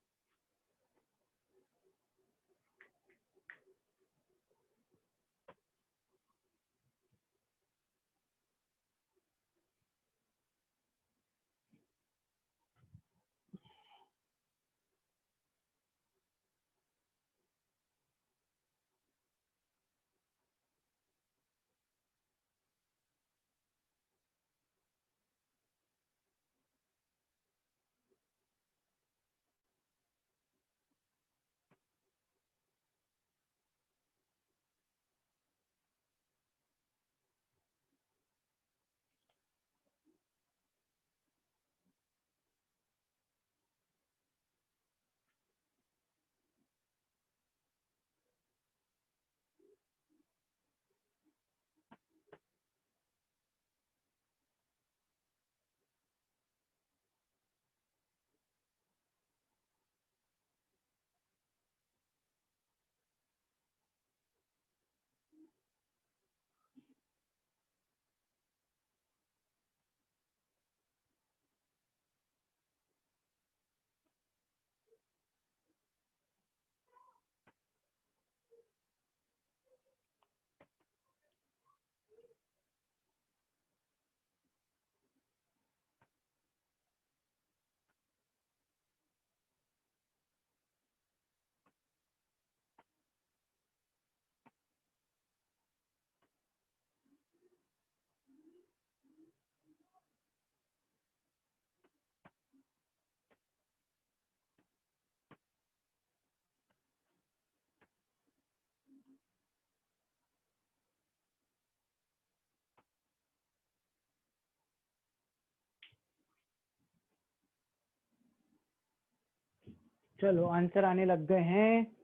चलो आंसर आने लग गए हैं।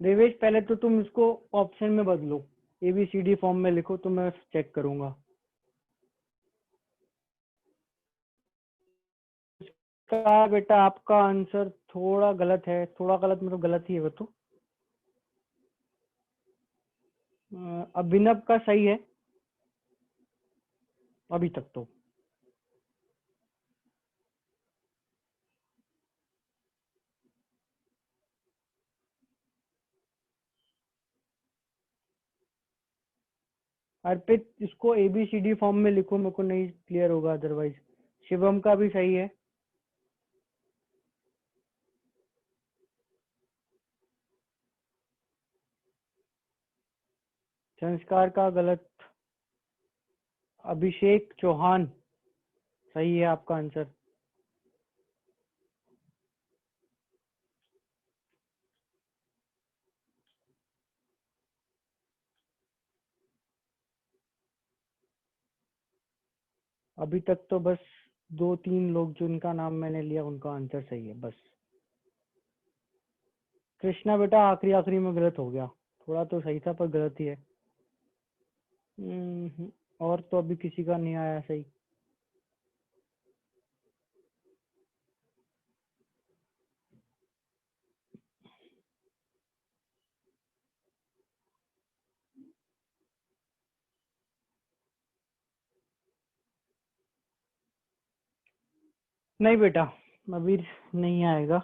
देवेश पहले तो तुम इसको ऑप्शन में बदलो, ABCD फॉर्म में लिखो, तो मैं चेक करूंगा। का बेटा आपका आंसर थोड़ा गलत है, थोड़ा गलत मतलब गलत ही है वो तो। अभिनव का सही है अभी तक तो। अर्पित इसको ABCD फॉर्म में लिखो, मेरे को नहीं क्लियर होगा अदरवाइज। शिवम का भी सही है। संस्कार का गलत। अभिषेक चौहान सही है आपका आंसर। अभी तक तो बस 2-3 लोग जिनका नाम मैंने लिया उनका आंसर सही है बस। कृष्णा बेटा आखिरी में गलत हो गया, थोड़ा तो सही था पर गलत ही है। और तो अभी किसी का नहीं आया सही। नहीं बेटा अभी नहीं आएगा,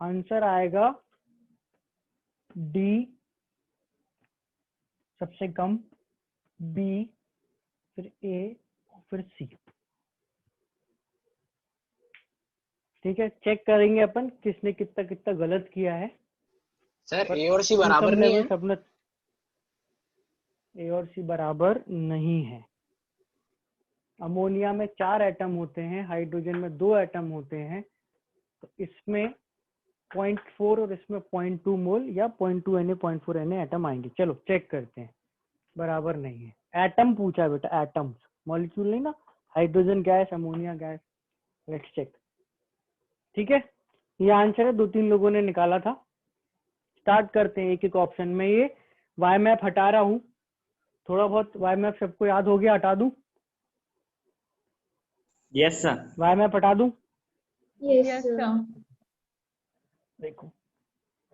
आंसर आएगा डी सबसे कम, बी, फिर ए, फिर सी। ठीक है, चेक करेंगे अपन किसने कितना कितना गलत किया है। सर ए और सी बराबर नहीं है। सबने ए और सी बराबर नहीं है। अमोनिया में 4 एटम होते हैं, हाइड्रोजन में 2 एटम होते हैं, तो इसमें 0.4 और इसमें 0.2 मोल या 0.2 Na 0.4 Na एटम आएंगे। चलो चेक करते हैं, बराबर नहीं है। एटम पूछा है बेटा, एटम्स, मॉलिक्यूल नहीं ना। Hydrogen gas, ammonia gas. Let's check. ठीक है, ये आंसर है, 2-3 लोगों ने निकाला था। स्टार्ट करते हैं एक एक ऑप्शन में। ये वाई मैप हटा रहा हूँ, थोड़ा बहुत वाई मैप सबको याद हो गया, हटा दूं? Yes sir. वाई मैप हटा दूं? Yes sir. देखो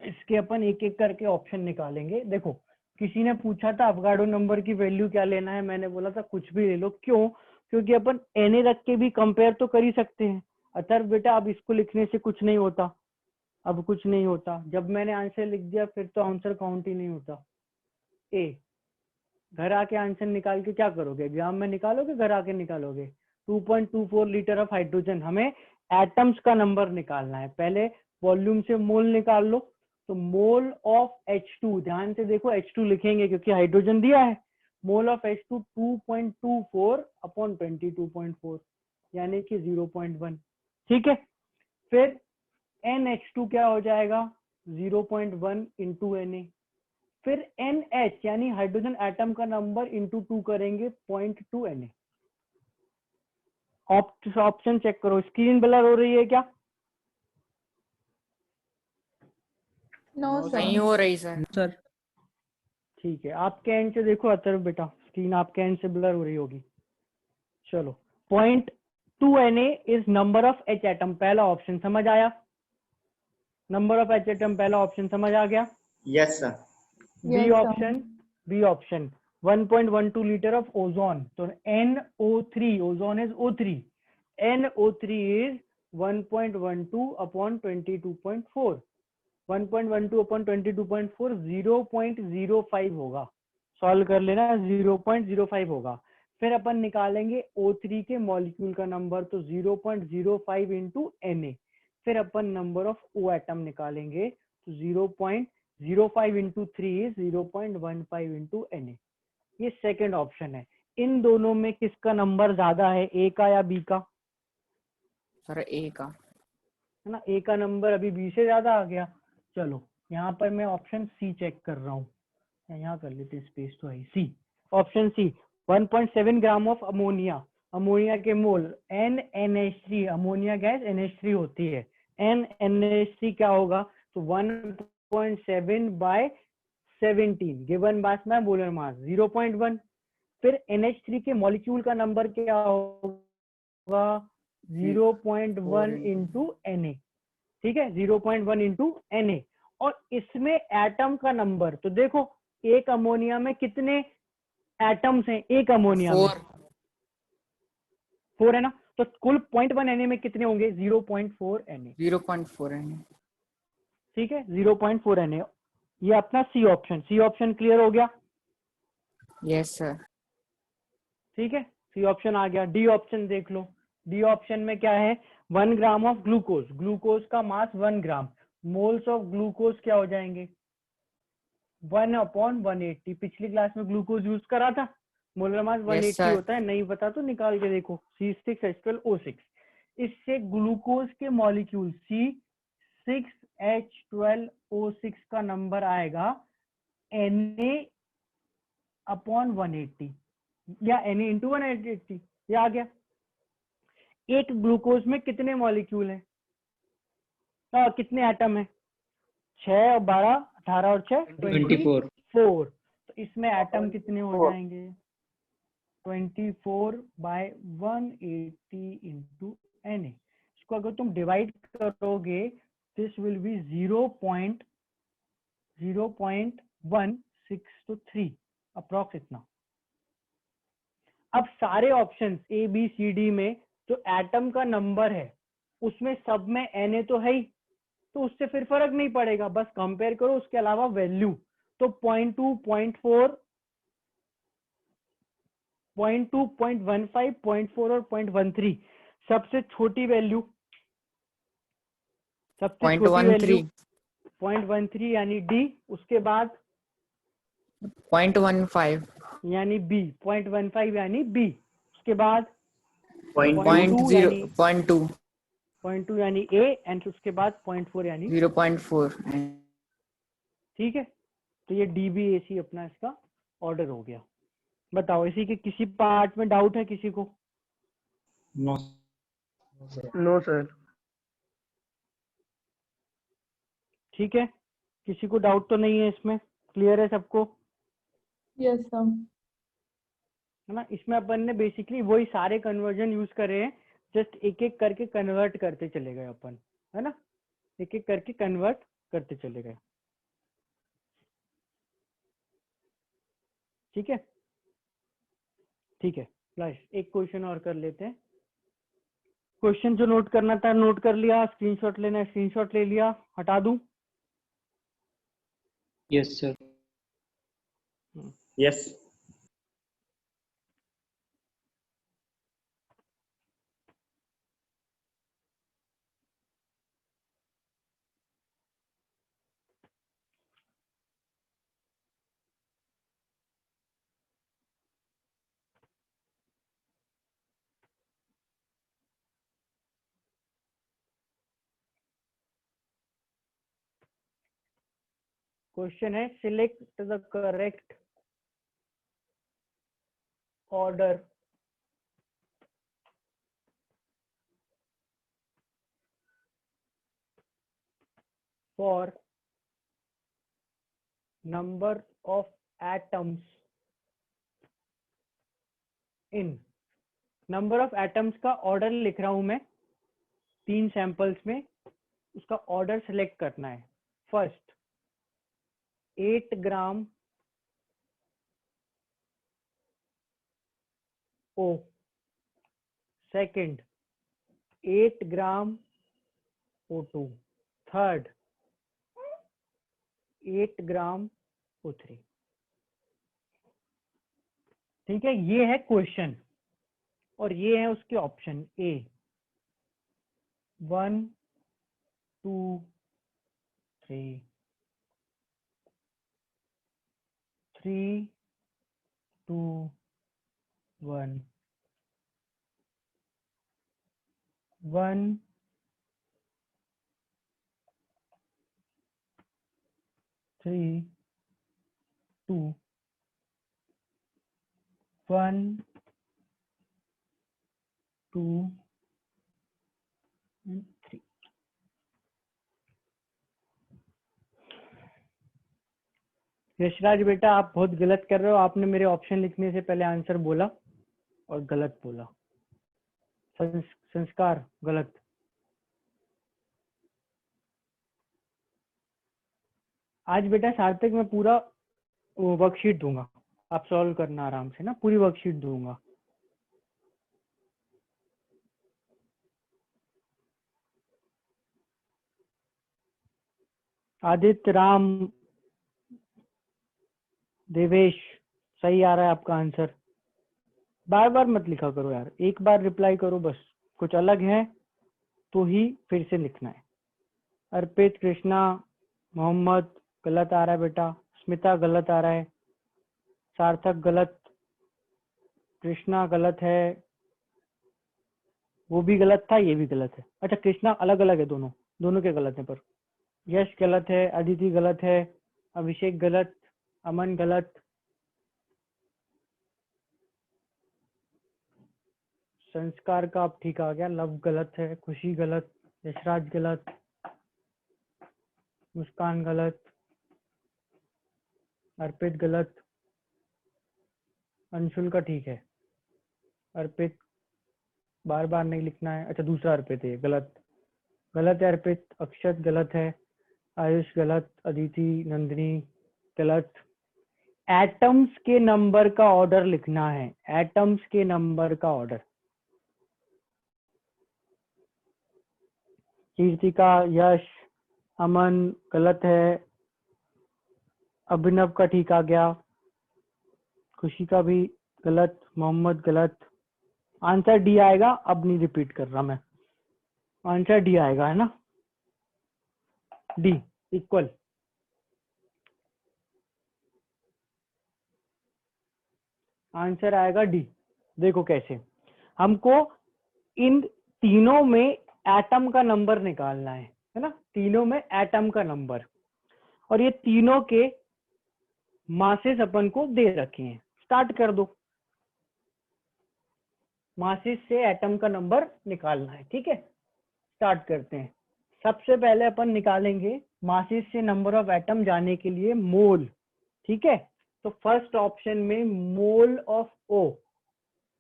इसके अपन एक एक करके ऑप्शन निकालेंगे। देखो किसी ने पूछा था अवगाडो नंबर की वैल्यू क्या लेना है, मैंने बोला था कुछ भी ले लो। क्यों? क्योंकि अपन Na रख के भी कंपेयर तो कर ही सकते हैं। अतः बेटा अब इसको लिखने से कुछ नहीं होता, अब कुछ नहीं होता। जब मैंने आंसर लिख दिया फिर तो आंसर काउंट ही नहीं होता। ए, घर आके आंसर निकाल के क्या करोगे? एग्जाम में निकालोगे, घर आके निकालोगे? 2.24 लीटर ऑफ हाइड्रोजन। हमें एटम्स का नंबर निकालना है। पहले वॉल्यूम से मोल निकाल लो, तो मोल ऑफ H2, ध्यान से देखो H2 लिखेंगे क्योंकि हाइड्रोजन दिया है। मोल ऑफ H2 2.24 अपॉन 22.4 यानी कि 0.1। ठीक है, फिर NH2 क्या हो जाएगा? 0.1 इंटू Na। फिर NH यानी हाइड्रोजन एटम का नंबर इंटू 2 करेंगे, 0.2 Na। ऑप्शन चेक करो। स्क्रीन ब्लर हो रही है क्या? नो नहीं सर। हो रही सर। ठीक है, आपके एंड से देखो अतर बेटा, स्क्रीन आपके एंड से ब्लर हो रही होगी। चलो, 0.2 Na is number of H atom, पहला ऑप्शन समझ आया? नंबर ऑफ H एटम पहला ऑप्शन समझ आ गया? Yes sir. B option 1.12 litre of ozone, तो NO3, ozone is O3, NO3 is 1.12 upon 22.4, 1.12 upon 22.4 0.05 होगा। सॉल्व कर लेना, 0.05 होगा। फिर अपन निकालेंगे O3 के मॉलिक्यूल का नंबर, तो 0.05 इंटू Na। फिर अपन नंबर ऑफ O एटम निकालेंगे, तो 0.05 इंटू 3 इज 0.15 इंटू Na। ये सेकंड ऑप्शन है। इन दोनों में किसका नंबर ज्यादा है, ए का या बी का? सर ए का। है ना, ए का नंबर अभी बी से ज्यादा आ गया। चलो यहाँ पर मैं ऑप्शन सी चेक कर रहा हूँ, यहाँ कर लेते, स्पेस तो है। C, option C, 1.7 gram of ammonia, ammonia के mole NNH3, ammonia gas NH3 होती है, NNH3 क्या होगा? तो 1.7 बाय 17 गिवन मास में मोलर मास 0.1। फिर NH3 के मॉलिक्यूल का नंबर क्या होगा? 0.1 इंटू Na। ठीक है, 0.1 इंटू Na। और इसमें एटम का नंबर, तो देखो एक अमोनिया में कितने एटम्स हैं? एक अमोनिया में 4 है ना, तो कुल 0.1 Na में कितने होंगे? 0.4 Na। 0.4 है। ठीक है, 0.4 Na। ये अपना C option, C option clear हो गया? Yes sir. ठीक है, सी ऑप्शन आ गया। डी ऑप्शन देख लो। डी ऑप्शन में क्या है? 1 ग्राम ऑफ ग्लूकोज, ग्लूकोज का मास 1 ग्राम, मोल्स ऑफ ग्लूकोज क्या हो जाएंगे? 1/180। पिछली क्लास में ग्लूकोज यूज करा था, मोलर मास 180 sir. होता है, नहीं पता तो निकाल के देखो, C6H12O6। इससे ग्लूकोज के मॉलिक्यूल C6H12O6 का नंबर आएगा Na/180 या Na into 180। ये आ गया। एक ग्लूकोज में कितने मॉलिक्यूल हैं? कितने एटम है? 6 और 12, 18 और 6 24। तो इसमें एटम कितने हो जाएंगे? 24/180 इंटू Na। इसको अगर तुम डिवाइड करोगे, दिस विल बी 0.0163 अप्रॉक्स इतना। अब सारे options A B C D में जो एटम का नंबर है उसमें सब में Na तो है ही, तो उससे फिर फर्क नहीं पड़ेगा, बस कंपेयर करो उसके अलावा वैल्यू। तो 0.2, 0.4, 0.2, 0.15, 0.4 और 0.13 सबसे छोटी वैल्यू, सबसे छोटी वैल्यू 0.13 यानी डी। उसके बाद 0.15 यानी बी, 0.15 यानी बी। उसके बाद 0.2 यानी 0.2 0.2 यानी ए, एंड उसके बाद 0.4 यानी 0.4। ठीक है, तो ये DBAC अपना इसका ऑर्डर हो गया। बताओ, इसी के किसी पार्ट में डाउट है किसी को? No sir. ठीक है, किसी को डाउट तो नहीं है इसमें? क्लियर है सबको? Yes sir. है ना, इसमें अपन ने बेसिकली वही सारे कन्वर्जन यूज करे हैं, जस्ट एक एक करके कन्वर्ट करते चले गए अपन, है ना, एक एक करके कन्वर्ट करते चले गए। ठीक है, ठीक है। प्लस एक क्वेश्चन और कर लेते हैं। क्वेश्चन जो नोट करना था नोट कर लिया, स्क्रीनशॉट लेना है स्क्रीनशॉट ले लिया, हटा दूं? Yes sir. यस। क्वेश्चन है, select the correct order for number of atoms in. Number of atoms का ऑर्डर लिख रहा हूं मैं 3 सैंपल्स में, उसका ऑर्डर सिलेक्ट करना है। फर्स्ट 8 ग्राम O, सेकंड 8 ग्राम O2, थर्ड 8 ग्राम O3। ठीक है, ये है क्वेश्चन और ये है उसके ऑप्शन। ए 1 2 3 3 2 1 1 3 2 1 2 3। यशराज बेटा, आप बहुत गलत कर रहे हो, आपने मेरे ऑप्शन लिखने से पहले आंसर बोला और गलत बोला। संस्कार गलत। आज बेटा सार्थक मैं पूरा वो वर्कशीट दूंगा, आप सॉल्व करना आराम से ना, पूरी वर्कशीट दूंगा। आदित्य, राम, देवेश, सही आ रहा है आपका आंसर। बार बार मत लिखा करो यार, एक बार रिप्लाई करो बस, कुछ अलग है तो ही फिर से लिखना है। अर्पित, कृष्णा, मोहम्मद गलत आ रहा है बेटा, स्मिता गलत आ रहा है, सार्थक गलत, कृष्णा गलत है, वो भी गलत था, ये भी गलत है। अच्छा कृष्णा अलग अलग है, दोनों दोनों के गलत है, पर यश गलत है, अदिति गलत है, अभिषेक गलत, अमन गलत, संस्कार का अब ठीक आ गया, लव गलत है, खुशी गलत, यशराज गलत, मुस्कान गलत, अर्पित गलत, अंशुल का ठीक है, अर्पित बार बार नहीं लिखना है। अच्छा दूसरा अर्पित है, गलत गलत है अर्पित, अक्षत गलत है, आयुष गलत, अदिति, नंदिनी गलत। एटम्स के नंबर का ऑर्डर लिखना है, एटम्स के नंबर का ऑर्डर। कीर्तिका, यश, अमन गलत है, अभिनव का ठीक आ गया, खुशी का भी गलत, मोहम्मद गलत। आंसर डी आएगा, अब नहीं रिपीट कर रहा मैं, आंसर डी आएगा, है ना, डी इक्वल। आंसर आएगा डी। देखो कैसे, हमको इन तीनों में एटम का नंबर निकालना है ना, तीनों में एटम का नंबर, और ये तीनों के मासेस अपन को दे रखे हैं। स्टार्ट कर दो, मासेस से एटम का नंबर निकालना है, ठीक है, स्टार्ट करते हैं। सबसे पहले अपन निकालेंगे मासेस से नंबर ऑफ एटम जाने के लिए मोल, ठीक है। तो फर्स्ट ऑप्शन में मोल ऑफ ओ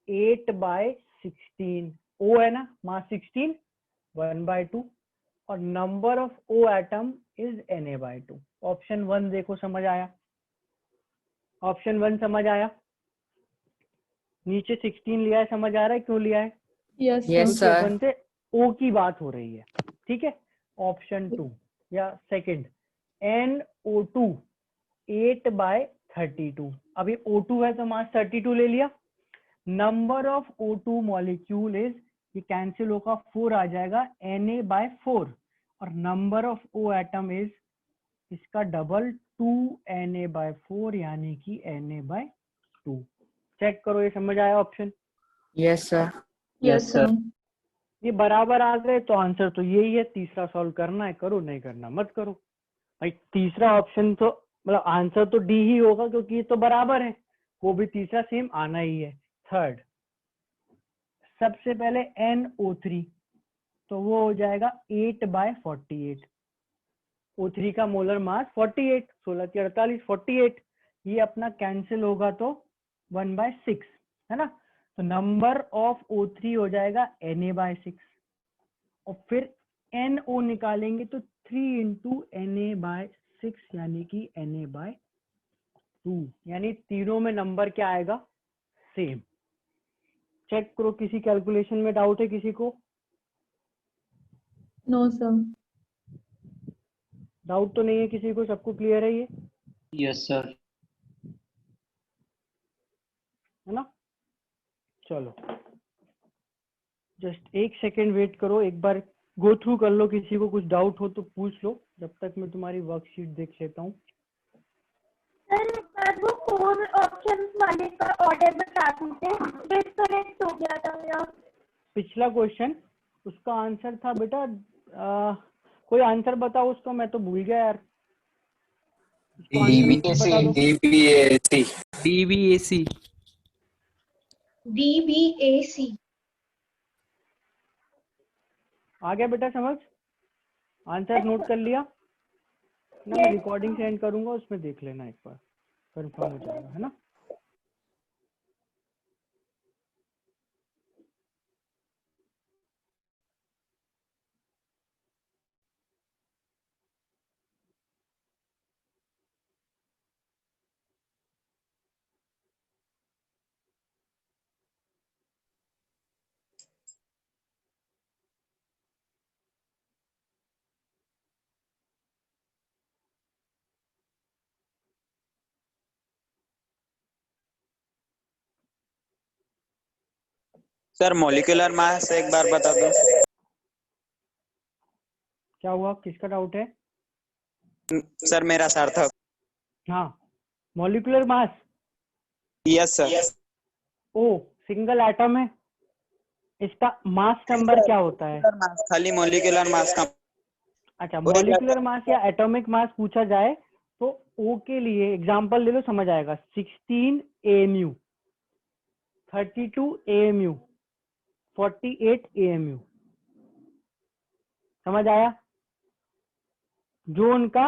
8/16, ओ है ना, मास 16, 1/2, और number of O atom is Na/2। Option 1 देखो, समझ आया, ऑप्शन 1 समझ आया, नीचे 16 लिया है, समझ आ रहा है क्यों लिया है? यस क्योंकि सर। अपन से ओ की बात हो रही है, ठीक है। ऑप्शन 2 या सेकंड, NO2 8/32, अब ये O2 है तो मास 32 ले लिया। Number of O2 molecule is, ये कैंसिल होगा, 4 आ जाएगा, Na/4, और number of O atom is इसका डबल 2Na/4, यानी कि Na/2। चेक करो, ये समझ आया option? Yes sir. Yes sir. ये बराबर आ गए तो आंसर तो यही है। तीसरा सॉल्व करना है करो, नहीं करना मत करो भाई। तीसरा ऑप्शन तो मतलब आंसर तो डी ही होगा, क्योंकि ये तो बराबर है, वो भी तीसरा सेम आना ही है। थर्ड, सबसे पहले NO3, तो वो हो जाएगा 8/48, O3 का मोलर मास 48, 16 की 48, 48, ये अपना कैंसिल होगा तो 1/6, है ना। तो नंबर ऑफ O3 हो जाएगा Na/6, और फिर NO निकालेंगे तो 3 × Na/6, यानी कि Na/2, यानी तीनों में नंबर क्या आएगा? सेम। चेक करो, किसी कैलकुलेशन में डाउट है किसी को? No sir. डाउट तो नहीं है किसी को, सबको क्लियर है ये, यस सर। है ना। चलो जस्ट एक सेकेंड वेट करो, एक बार गो थ्रू कर लो, किसी को कुछ डाउट हो तो पूछ लो, जब तक मैं तुम्हारी वर्कशीट देख लेता हूँ। सर एक बार वो 4 ऑप्शंस वाले का ऑर्डर बता दीजिए, डिस्कनेक्ट हो गया था मेरा। पिछला क्वेश्चन, उसका आंसर था बेटा, कोई आंसर बताओ उसका, मैं तो भूल गया यार। उसको आंसर बता दो। DBAC। DBAC। आ गया बेटा समझ? आंसर नोट कर लिया ना? मैं रिकॉर्डिंग सेंड करूंगा, उसमें देख लेना एक बार, कंफर्म हो जाएगा, है ना। सर मॉलिक्यूलर मास एक बार बता दो। क्या हुआ, किसका डाउट है? सर मेरा सार्थक। हाँ, molecular mass yes sir. O single atom है, इसका मास नंबर क्या होता है? खाली मॉलिक्यूलर मास का। अच्छा, मॉलिक्यूलर मास या एटॉमिक मास पूछा जाए तो ओ के लिए एग्जांपल ले लो, समझ आएगा। 16 AMU, 32 AMU, 48 AMU, समझ आया? जो उनका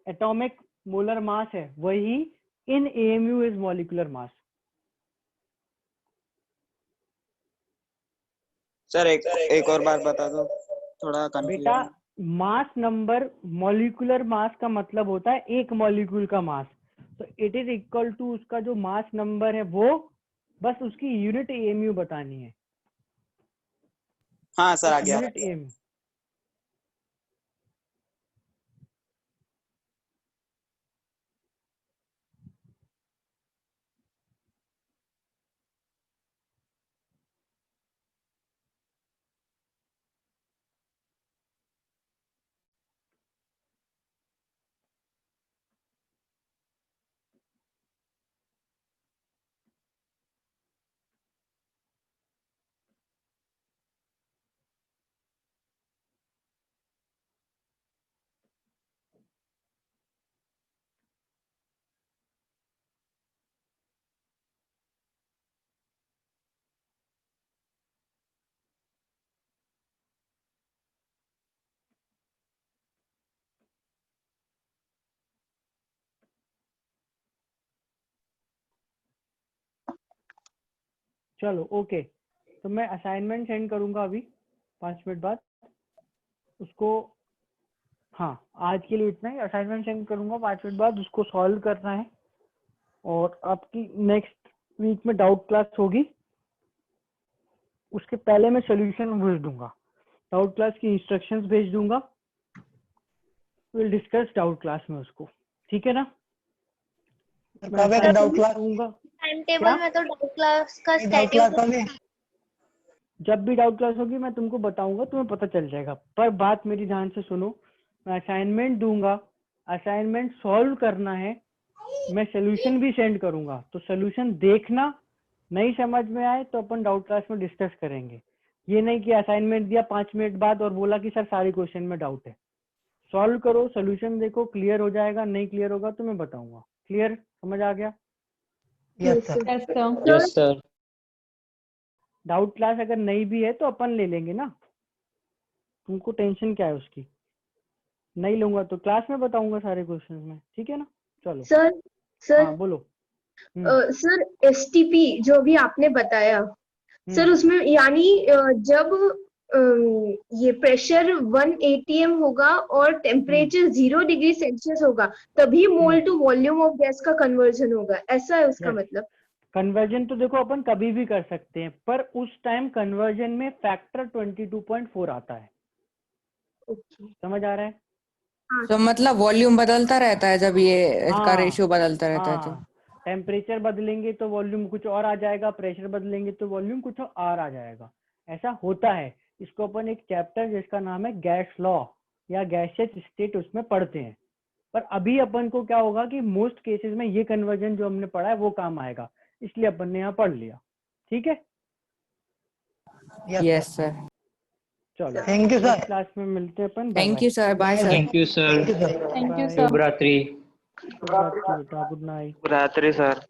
एटॉमिक मोलर मास है वही इन AMU is molecular mass. Sir एक और बार बता दो, थोड़ा बेटा confusion. Mass number, molecular mass का मतलब होता है एक मॉलिक्यूल का मास, तो इट इज इक्वल टू उसका जो मास नंबर है वो, बस उसकी यूनिट AMU बतानी है। हाँ सर आ गया। Unit AMU। चलो ओके, तो मैं असाइनमेंट सेंड करूंगा अभी 5 मिनट बाद उसको। हाँ, आज के लिए इतना ही। असाइनमेंट सेंड करूंगा 5 मिनट बाद, उसको सॉल्व करना है। और आपकी नेक्स्ट वीक में डाउट क्लास होगी, उसके पहले मैं सोल्यूशन भेज दूंगा, डाउट क्लास की इंस्ट्रक्शंस भेज दूंगा। विल डिस्कस डाउट क्लास में उसको, ठीक है ना? मैं कब है डाउट क्लास? दूंगा टाइम टेबल में तो डाउट क्लास का डाउट क्लास स्केड्यूल कब है? जब भी डाउट क्लास होगी मैं तुमको बताऊंगा, तुम्हें पता चल जाएगा। पर बात मेरी ध्यान से सुनो, मैं असाइनमेंट दूंगा, असाइनमेंट सॉल्व करना है, मैं सोल्यूशन भी सेंड करूंगा, तो सोल्यूशन देखना, नहीं समझ में आए तो अपन डाउट क्लास में डिस्कस करेंगे। ये नहीं कि असाइनमेंट दिया 5 मिनट बाद और बोला कि सर सारे क्वेश्चन में डाउट है। सॉल्व करो, सोल्यूशन देखो, क्लियर हो जाएगा, नहीं क्लियर होगा तो मैं बताऊंगा। क्लियर, समझ आ गया? Yes sir. Yes sir. Doubt class अगर नहीं भी है तो अपन ले लेंगे ना, तुमको टेंशन क्या है उसकी? नहीं लूंगा तो क्लास में बताऊंगा सारे क्वेश्चन में, ठीक है ना? चलो सर हाँ बोलो। सर एसटीपी जो भी आपने बताया सर, उसमें यानी जब ये प्रेशर 1 atm होगा और टेम्परेचर 0 डिग्री सेल्सियस होगा तभी मोल टू वॉल्यूम ऑफ गैस का कन्वर्जन होगा, ऐसा है उसका मतलब? कन्वर्जन तो देखो अपन कभी भी कर सकते हैं, पर उस टाइम कन्वर्जन में फैक्टर 22.4 आता है। समझ आ रहा है? तो मतलब वॉल्यूम बदलता रहता है जब ये इसका रेशियो बदलता रहता है तो? टेम्परेचर बदलेंगे तो वॉल्यूम कुछ और आ जाएगा, प्रेशर बदलेंगे तो वॉल्यूम कुछ और आ जाएगा, ऐसा होता है। इसको अपन एक चैप्टर जिसका नाम है गैस लॉ या गैसियस स्टेट उसमें पढ़ते हैं। पर अभी अपन को क्या होगा कि मोस्ट केसेस में ये कन्वर्जन जो हमने पढ़ा है वो काम आएगा, इसलिए अपन ने यहाँ पढ़ लिया। ठीक है? Yes sir. चलो थैंक यू सर। क्लास में मिलते हैं अपन। Thank you sir, bye sir. Thank you sir. Thank you शुभ रात्रि। बेटा, गुड नाइट। रात्रि सर।